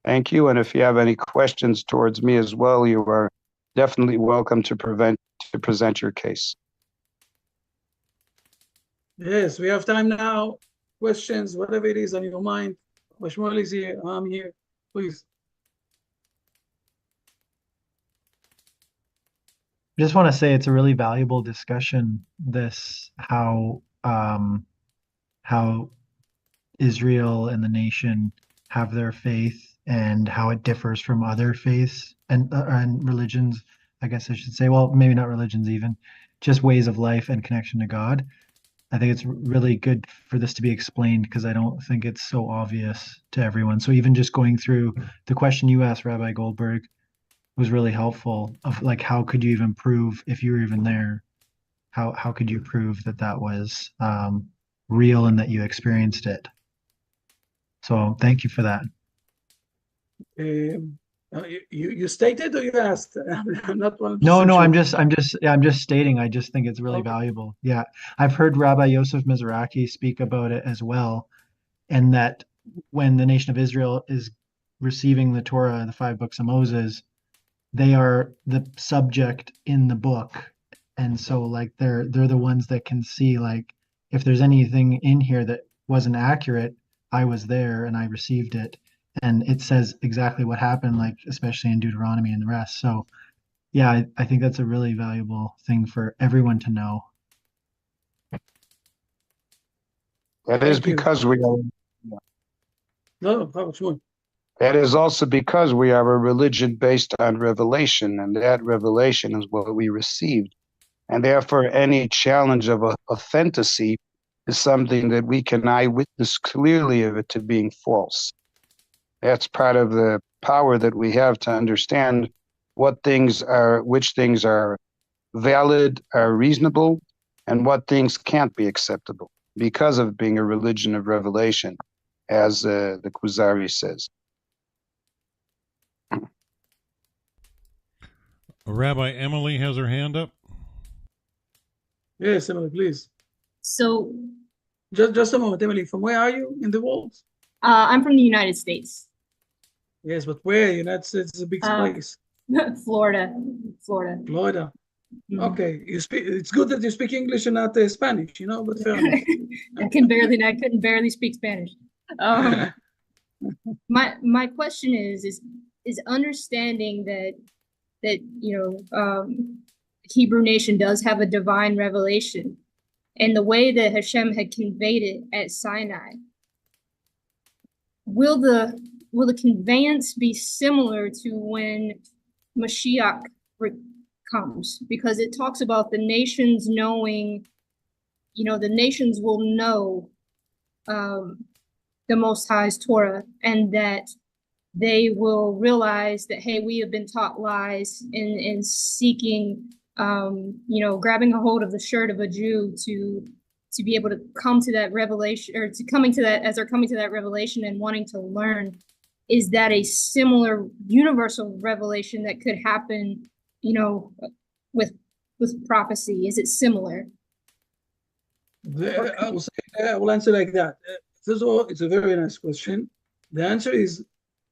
Thank you. And if you have any questions towards me as well, you are definitely welcome to present your case. Yes, we have time now. Questions, whatever it is on your mind. Shmuel is here. I'm here. Please. I just want to say it's a really valuable discussion, how Israel and the nation have their faith and how it differs from other faiths and religions, I guess I should say. Well, maybe not religions even, just ways of life and connection to God. I think it's really good for this to be explained because I don't think it's so obvious to everyone. So even just going through the question you asked, Rabbi Goldberg, was really helpful of like, how could you even prove if you were even there? How could you prove that that was real and that you experienced it? So thank you for that. You stated or you asked? I'm not 100% No, sure. I'm just stating. I just think it's really Okay. valuable. Yeah, I've heard Rabbi Yosef Mizrahi speak about it as well, and that when the nation of Israel is receiving the Torah, the five books of Moses, they are the subject in the book, and so like they're the ones that can see like if there's anything in here that wasn't accurate, I was there and I received it, and it says exactly what happened, like especially in Deuteronomy and the rest. So yeah, I think that's a really valuable thing for everyone to know. That is Thank you. because we are. No, sure. That is also because we are a religion based on revelation, and that revelation is what we received. And therefore, any challenge of authenticity is something that we can eyewitness clearly of it to being false. That's part of the power that we have to understand which things are valid, are reasonable, and what things can't be acceptable because of being a religion of revelation, as the Kuzari says. Rabbi Emily has her hand up. Yes, Emily, please. So Just a moment, Emily. From where are you in the world? I'm from the United States, Yes, but where? United States is a big place. Florida. Florida. Mhm. Okay, you speak. It's good that you speak English and not Spanish, but fair enough. I couldn't barely speak Spanish. My question is understanding that Hebrew nation does have a divine revelation, and the way that Hashem had conveyed it at Sinai. Will the conveyance be similar to when Mashiach comes? Because it talks about the nations knowing, the nations will know the Most High's Torah, and that they will realize that, hey, we have been taught lies in seeking, grabbing a hold of the shirt of a Jew to be able to come to that revelation, or to coming to that, as they're coming to that revelation and wanting to learn. Is that a similar universal revelation that could happen, with prophecy? Is it similar? I will answer like that. First of all, it's a very nice question. The answer is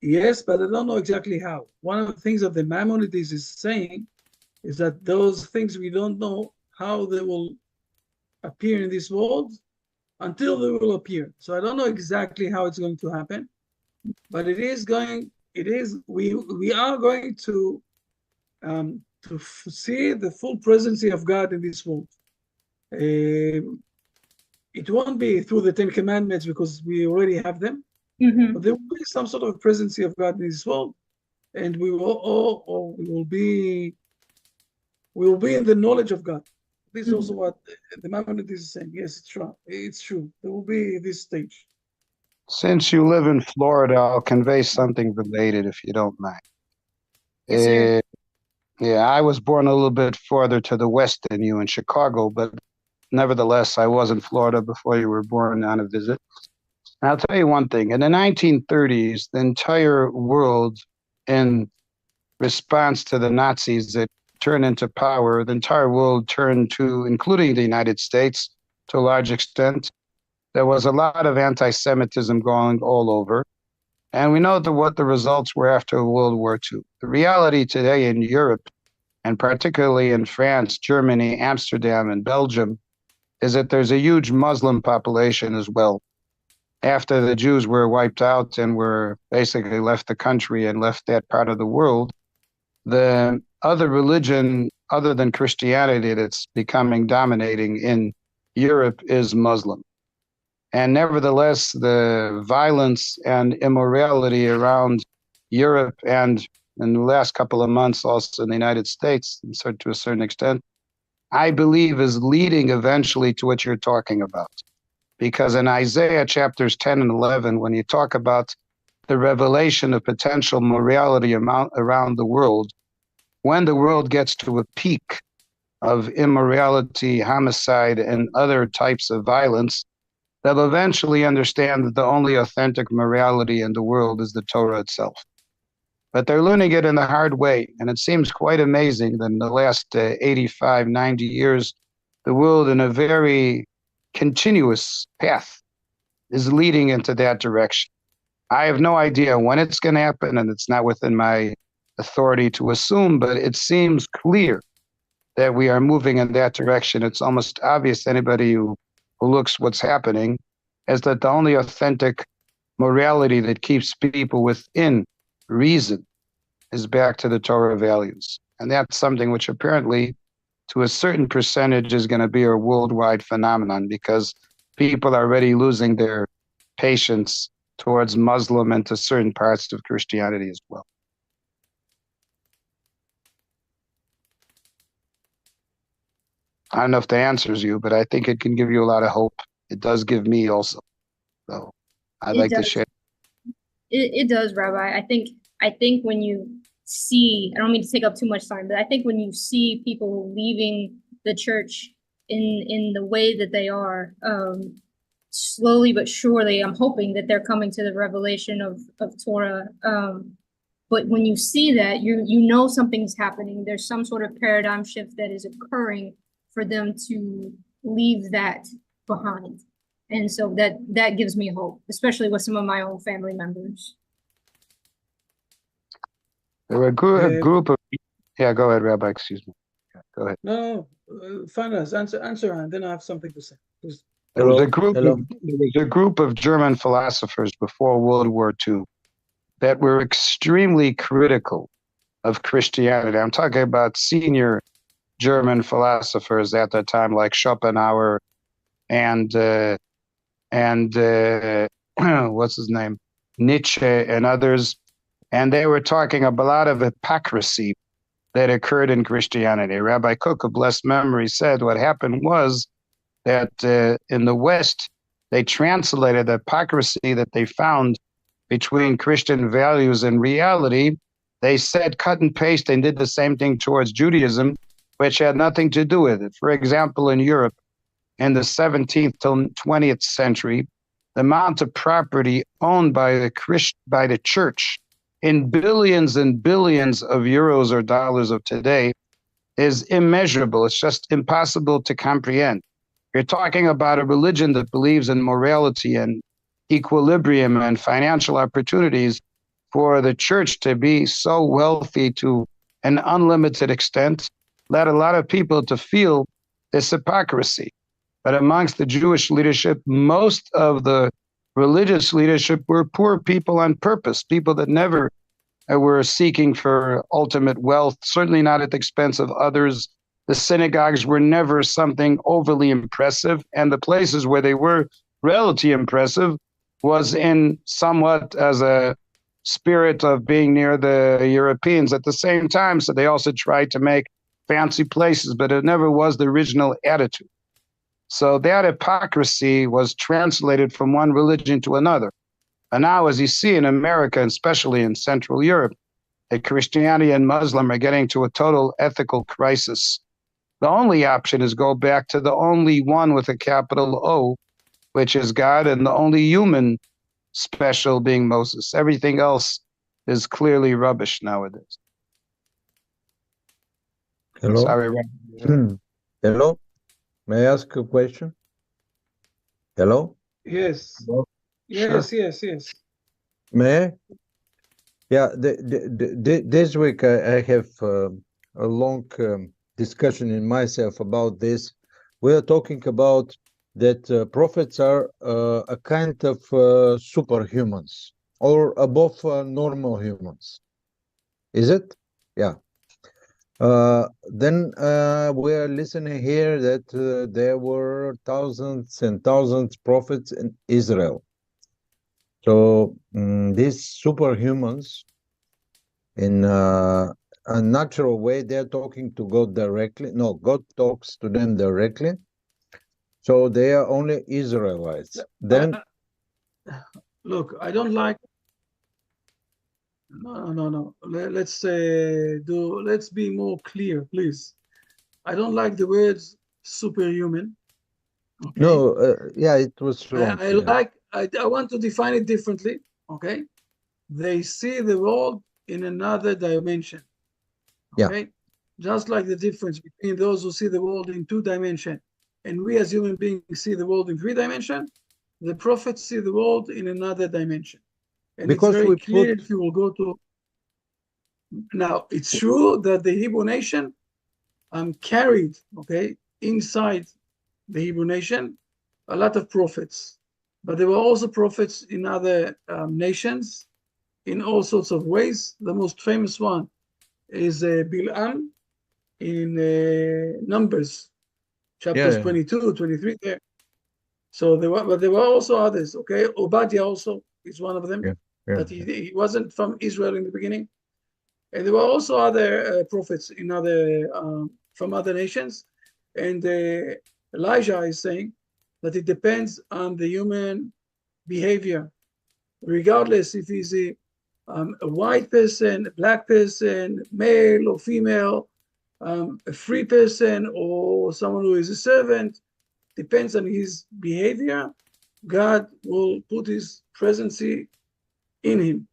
yes, but I don't know exactly how. One of the things that the Maimonides is saying is that those things we don't know how they will appear in this world until they will appear. So I don't know exactly how it's going to happen, but we are going to see the full presence of God in this world. It won't be through the Ten Commandments because we already have them, but there will be some sort of presence of God in this world, and we will be in the knowledge of God. This is also what the Maimonides is saying. Yes, it's true. It's true. There will be this stage. Since you live in Florida, I'll convey something related if you don't mind. Yes, sir. Yeah, I was born a little bit farther to the west than you in Chicago, but nevertheless, I was in Florida before you were born on a visit. And I'll tell you one thing. In the 1930s, the entire world, in response to the Nazis that turned into power, the entire world turned to, including the United States, to a large extent. There was a lot of anti-Semitism going all over. And we know what the results were after World War II. The reality today in Europe, and particularly in France, Germany, Amsterdam, and Belgium, is that there's a huge Muslim population as well. After the Jews were wiped out and were basically left the country and left that part of the world, the other religion other than Christianity that's becoming dominating in Europe is Muslim. And nevertheless, the violence and immorality around Europe and in the last couple of months also in the United States, to a certain extent, I believe is leading eventually to what you're talking about. Because in Isaiah chapters 10 and 11, when you talk about the revelation of potential morality around the world, when the world gets to a peak of immorality, homicide, and other types of violence, they'll eventually understand that the only authentic morality in the world is the Torah itself. But they're learning it in the hard way. And it seems quite amazing that in the last 85, 90 years, the world in a very continuous path is leading into that direction. I have no idea when it's going to happen, and it's not within my authority to assume, but it seems clear that we are moving in that direction. It's almost obvious to anybody who looks what's happening is that the only authentic morality that keeps people within reason is back to the Torah values. And that's something which apparently to a certain percentage is going to be a worldwide phenomenon, because people are already losing their patience towards Muslim and to certain parts of Christianity as well. I don't know if that answers you, but I think it can give you a lot of hope. It does give me also. So I'd like to share. It does, Rabbi. I think when you see, I don't mean to take up too much time, but I think when you see people leaving the church in the way that they are, slowly but surely, I'm hoping that they're coming to the revelation of Torah. But when you see that, you know something's happening. There's some sort of paradigm shift that is occurring for them to leave that behind. And so that gives me hope, especially with some of my own family members. There were a group of, yeah, go ahead, Rabbi, excuse me. Go ahead. No, Fanas, answer, and then I have something to say. Please. There was a group of German philosophers before World War II that were extremely critical of Christianity. I'm talking about senior German philosophers at that time, like Schopenhauer and what's his name, Nietzsche and others. And they were talking about a lot of hypocrisy that occurred in Christianity. Rabbi Cook of blessed memory said what happened was that in the West, they translated the hypocrisy that they found between Christian values and reality. They said cut and paste and did the same thing towards Judaism, which had nothing to do with it. For example, in Europe, in the 17th till 20th century, the amount of property owned by the church in billions and billions of euros or dollars of today is immeasurable. It's just impossible to comprehend. You're talking about a religion that believes in morality and equilibrium and financial opportunities. For the church to be so wealthy to an unlimited extent led a lot of people to feel this hypocrisy. But amongst the Jewish leadership, most of the religious leadership were poor people on purpose, people that never were seeking for ultimate wealth, certainly not at the expense of others. The synagogues were never something overly impressive, and the places where they were relatively impressive was in somewhat as a spirit of being near the Europeans at the same time. So they also tried to make fancy places, but it never was the original attitude. So that hypocrisy was translated from one religion to another. And now, as you see in America, and especially in Central Europe, that Christianity and Muslim are getting to a total ethical crisis. The only option is go back to the only one with a capital O, which is God, and the only human special being Moses. Everything else is clearly rubbish nowadays. Hello. Sorry, Rabbi. Hello. May I ask a question? Hello. Yes. Hello? Yes, Sure. yes. May I? Yeah. This week I have a long discussion in myself about this. We are talking about that prophets are a kind of superhumans or above normal humans. Is it? Yeah. Then we are listening here that there were thousands and thousands of prophets in Israel. So these superhumans in a natural way. They're talking to God directly. No, God talks to them directly. So they are only Israelites. Then look, I don't like. No. Let's let's be more clear, please. I don't like the words superhuman. Okay. no, yeah, it was wrong. I want to define it differently. Okay. They see the world in another dimension. Okay. Yeah. Just like the difference between those who see the world in 2 dimensions and we as human beings see the world in 3 dimensions, the prophets see the world in another dimension. And because it's very clear if you will go to. Now, it's true that the Hebrew nation carried, okay, inside the Hebrew nation, a lot of prophets. But there were also prophets in other nations in all sorts of ways. The most famous one is Bil'am in Numbers, chapters 22, 23 there. So but there were also others, okay? Obadiah also is one of them. That he wasn't from Israel in the beginning. And there were also other prophets in from other nations. And Elijah is saying that it depends on the human behavior, regardless if he's a white person, a black person, male or female, a free person or someone who is a servant, depends on his behavior. God will put his presence in him.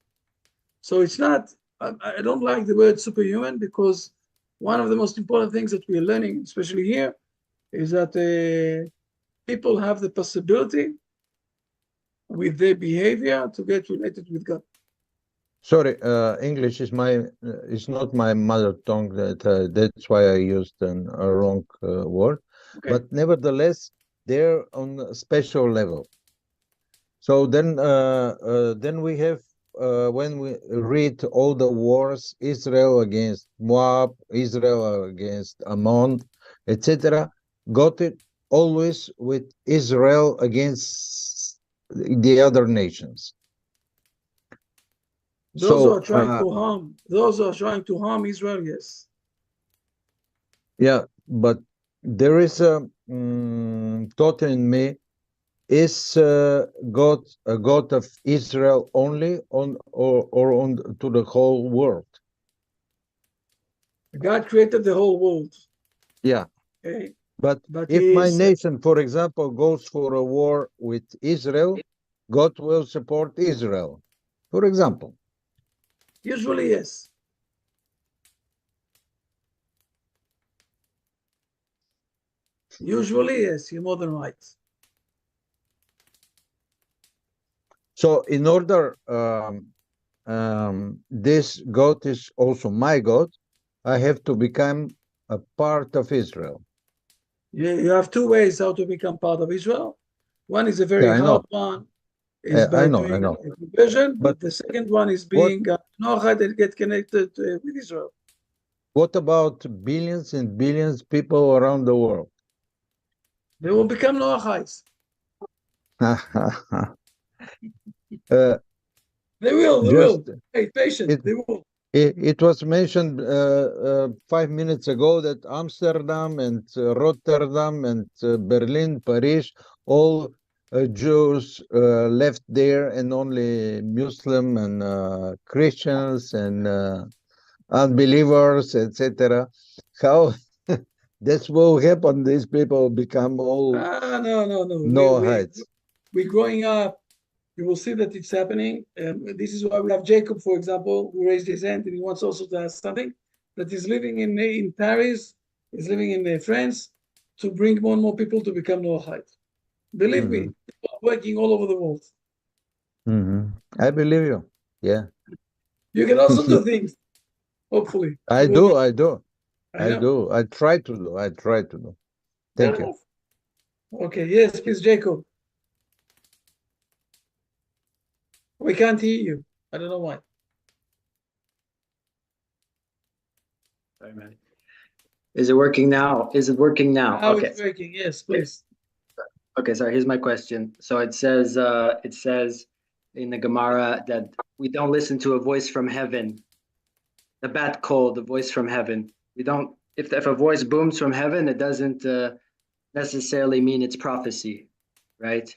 So it's not, I don't like the word superhuman, because one of the most important things that we are learning, especially here, is that people have the possibility with their behavior to get related with God. Sorry, English is not my mother tongue. That's why I used a wrong word. Okay. But nevertheless, they're on a special level. So then we have, when we read all the wars, Israel against Moab, Israel against Ammon, etc., got it always with Israel against the other nations. Those who are trying to harm Israel, yes. Yeah, but there is a thought in me: is God a God of Israel only, or to the whole world? God created the whole world. Yeah. Okay. But if my nation, for example, goes for a war with Israel, God will support Israel, for example. Usually, yes. Usually, yes, you're more than right. So in order, this God is also my God, I have to become a part of Israel. You have 2 ways how to become part of Israel. One is a very hard one, is by doing conversion, but the second one is being Noahide and get connected with Israel. What about billions and billions of people around the world? They will become Noahides. They will. Hey, patient, they will. It was mentioned 5 minutes ago that Amsterdam and Rotterdam and Berlin, Paris, all Jews left there, and only Muslim and Christians and unbelievers, etc. How this will happen? These people become all no. Noahides. We're growing up. You will see that it's happening. This is why we have Jacob, for example, who raised his hand and he wants also to ask something. That is living in Paris, is living in France, to bring more and more people to become Noahide. Believe me, people are working all over the world. I believe you. Yeah. You can also do things. Hopefully. I do. I try to do. Thank you. Okay. Yes, please, Jacob. We can't hear you. I don't know why. Sorry, man. Is it working now? Now okay. It's working. Yes, please. Okay, sorry. Here's my question. So it says in the Gemara that we don't listen to a voice from heaven. the bat call, the voice from heaven. We don't, if a voice booms from heaven, it doesn't necessarily mean it's prophecy, right?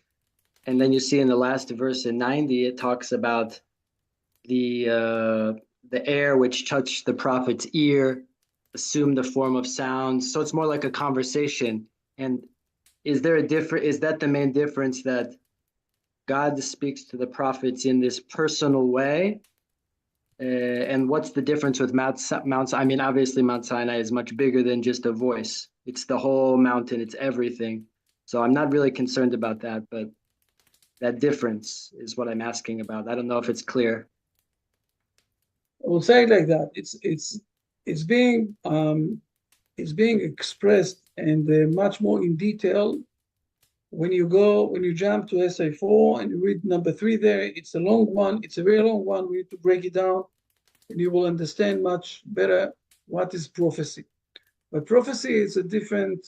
And then you see in the last verse in 90, it talks about the air which touched the prophet's ear, assumed the form of sounds. So it's more like a conversation. And is that the main difference, that God speaks to the prophets in this personal way? And what's the difference with Mount? I mean, obviously Mount Sinai is much bigger than just a voice. It's the whole mountain. It's everything. So I'm not really concerned about that, but that difference is what I'm asking about. I don't know if it's clear. I will say it like that. It's being expressed and much more in detail when you jump to Essay 4 and you read number 3 there. It's a long one. It's a very long one. We need to break it down, and you will understand much better what is prophecy. But prophecy is a different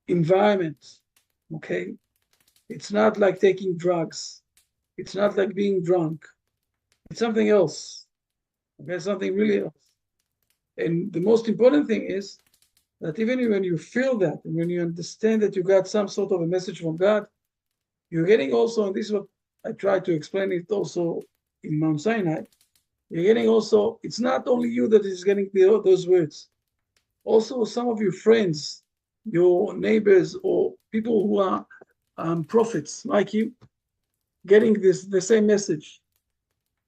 environment. Okay, it's not like taking drugs. It's not like being drunk. It's something else. Okay, something really else. And the most important thing is that even when you feel that, and when you understand that you got some sort of a message from God, you're getting also, and this is what I try to explain it also in Mount Sinai, you're getting also, it's not only you that is getting those words. Also some of your friends, your neighbors, or people who are prophets like you, getting the same message.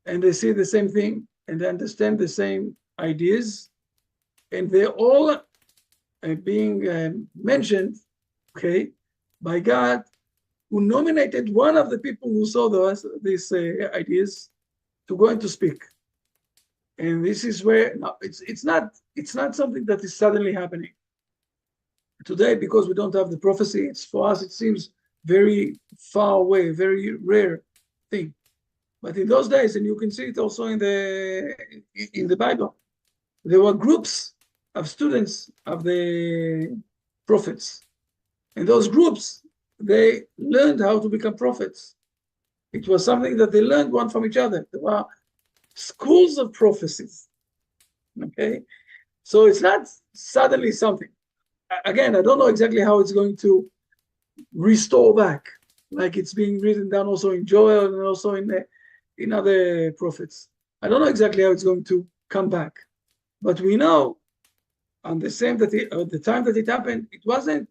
And they see the same thing, and they understand the same ideas, and they're all being mentioned, okay, by God, who nominated one of the people who saw these ideas to go and to speak. And this is where it's not something that is suddenly happening today, because we don't have the prophecy. It's, for us, it seems very far away, very rare thing. But in those days, and you can see it also in the Bible, there were groups of students of the prophets. And those groups, they learned how to become prophets. It was something that they learned one from each other. There were schools of prophecies. Okay? So it's not suddenly something. Again, I don't know exactly how it's going to restore back, like it's being written down also in Joel and also in other prophets. I don't know exactly how it's going to come back, but we know on the same that at the time that it happened, it wasn't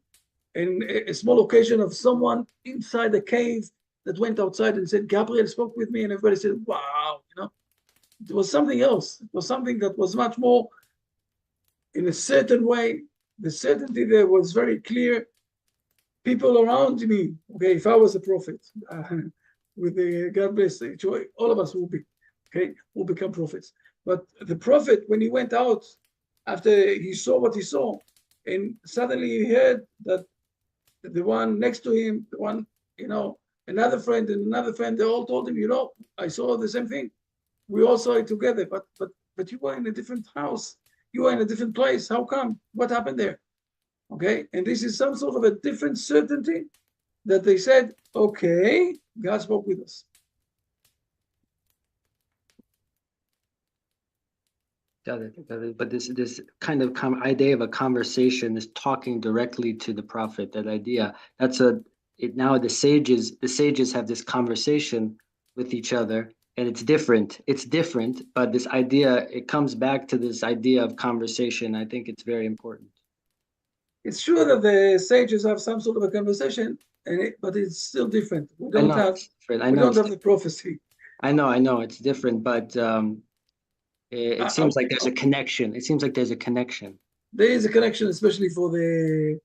a small occasion of someone inside a cave that went outside and said, Gabriel spoke with me, and everybody said, wow, it was something else. It was something that was much more in a certain way. The certainty there was very clear. People around me, okay, if I was a prophet, with the God bless, all of us will be, okay, will become prophets. But the prophet, when he went out, after he saw what he saw, and suddenly he heard that the one next to him, the one, another friend and another friend, they all told him, I saw the same thing. We all saw it together, but you were in a different house. You were in a different place. How come? What happened there? Okay, and this is some sort of a different certainty that they said, okay, God spoke with us. Got it. But this kind of idea of a conversation, is talking directly to the prophet, that idea, now the sages have this conversation with each other, and it's different, but this idea, it comes back to this idea of conversation. I think it's very important. It's true that the sages have some sort of a conversation, but it's still different. We don't have the prophecy. I know it's different, but it seems like there's a connection. It seems like there's a connection. There is a connection, especially for the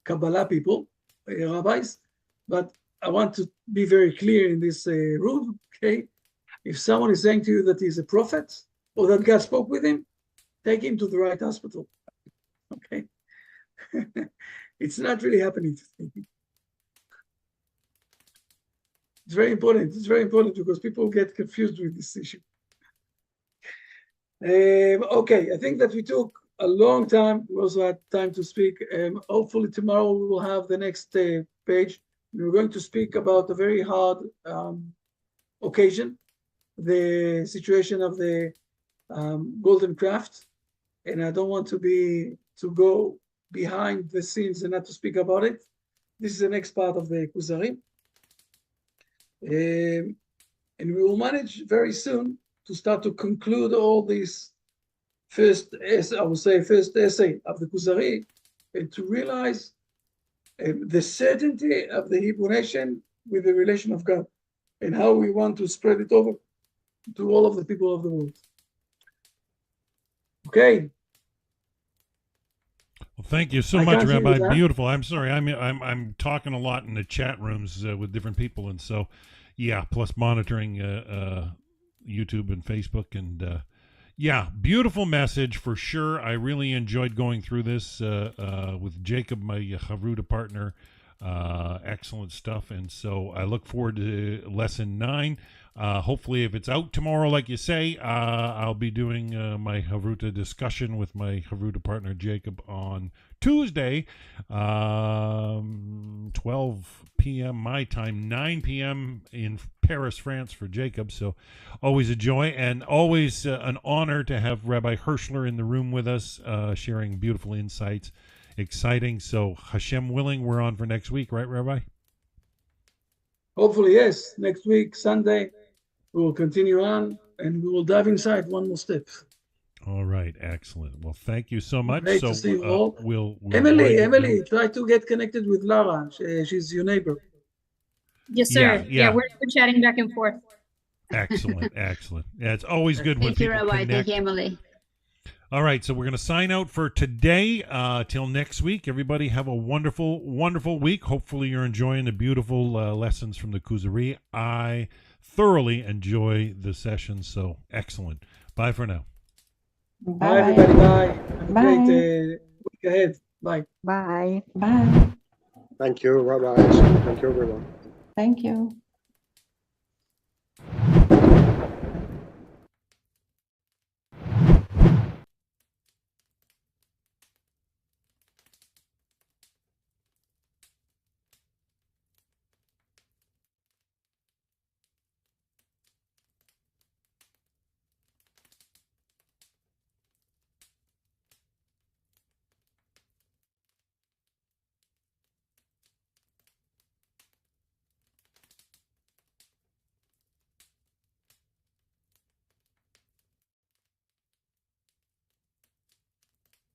Kabbalah people, rabbis. But I want to be very clear in this room, okay? If someone is saying to you that he's a prophet or that God spoke with him, take him to the right hospital, okay? It's not really happening. It's very important. It's very important because people get confused with this issue. Okay, I think that we took a long time. We also had time to speak. Hopefully tomorrow we will have the next page. We're going to speak about a very hard occasion, the situation of the golden craft, and I don't want to go behind the scenes and not to speak about it. This is the next part of the Kuzari. And we will manage very soon to start to conclude all these first essay of the Kuzari, and to realize the certainty of the Hebrew nation with the relation of God, and how we want to spread it over to all of the people of the world. Okay. Well, thank you so much, Rabbi. Beautiful. I'm sorry, I'm talking a lot in the chat rooms with different people, and so yeah. Plus monitoring YouTube and Facebook, and yeah, beautiful message for sure. I really enjoyed going through this with Jacob, my Chavruta partner. Excellent stuff, and so I look forward to lesson 9. Hopefully, if it's out tomorrow, like you say, I'll be doing my Chavruta discussion with my Chavruta partner Jacob on Tuesday, 12 p.m. my time, 9 p.m. in Paris, France for Jacob. So always a joy, and always an honor to have Rabbi Hirschler in the room with us, sharing beautiful insights. Exciting. So Hashem willing, we're on for next week, right, Rabbi? Hopefully, yes. Next week, Sunday, we will continue on, and we will dive inside one more step. All right, excellent. Well, thank you so much. Great so to see you all. We'll Emily, try to get connected with Lara. She's your neighbor. Yes, sir. Yeah. We're chatting back and forth. Excellent. Yeah, it's always good when Thank you, people Rabbi. connect. Thank you, Emily. All right, so we're going to sign out for today. Till next week, everybody have a wonderful, wonderful week. Hopefully you're enjoying the beautiful lessons from the Kuzari. I thoroughly enjoy the session, so excellent. Bye for now. Bye, everybody. Bye. Have a great week ahead. Bye. Bye. Bye. Thank you, Rabbi. Thank you, everyone. Thank you.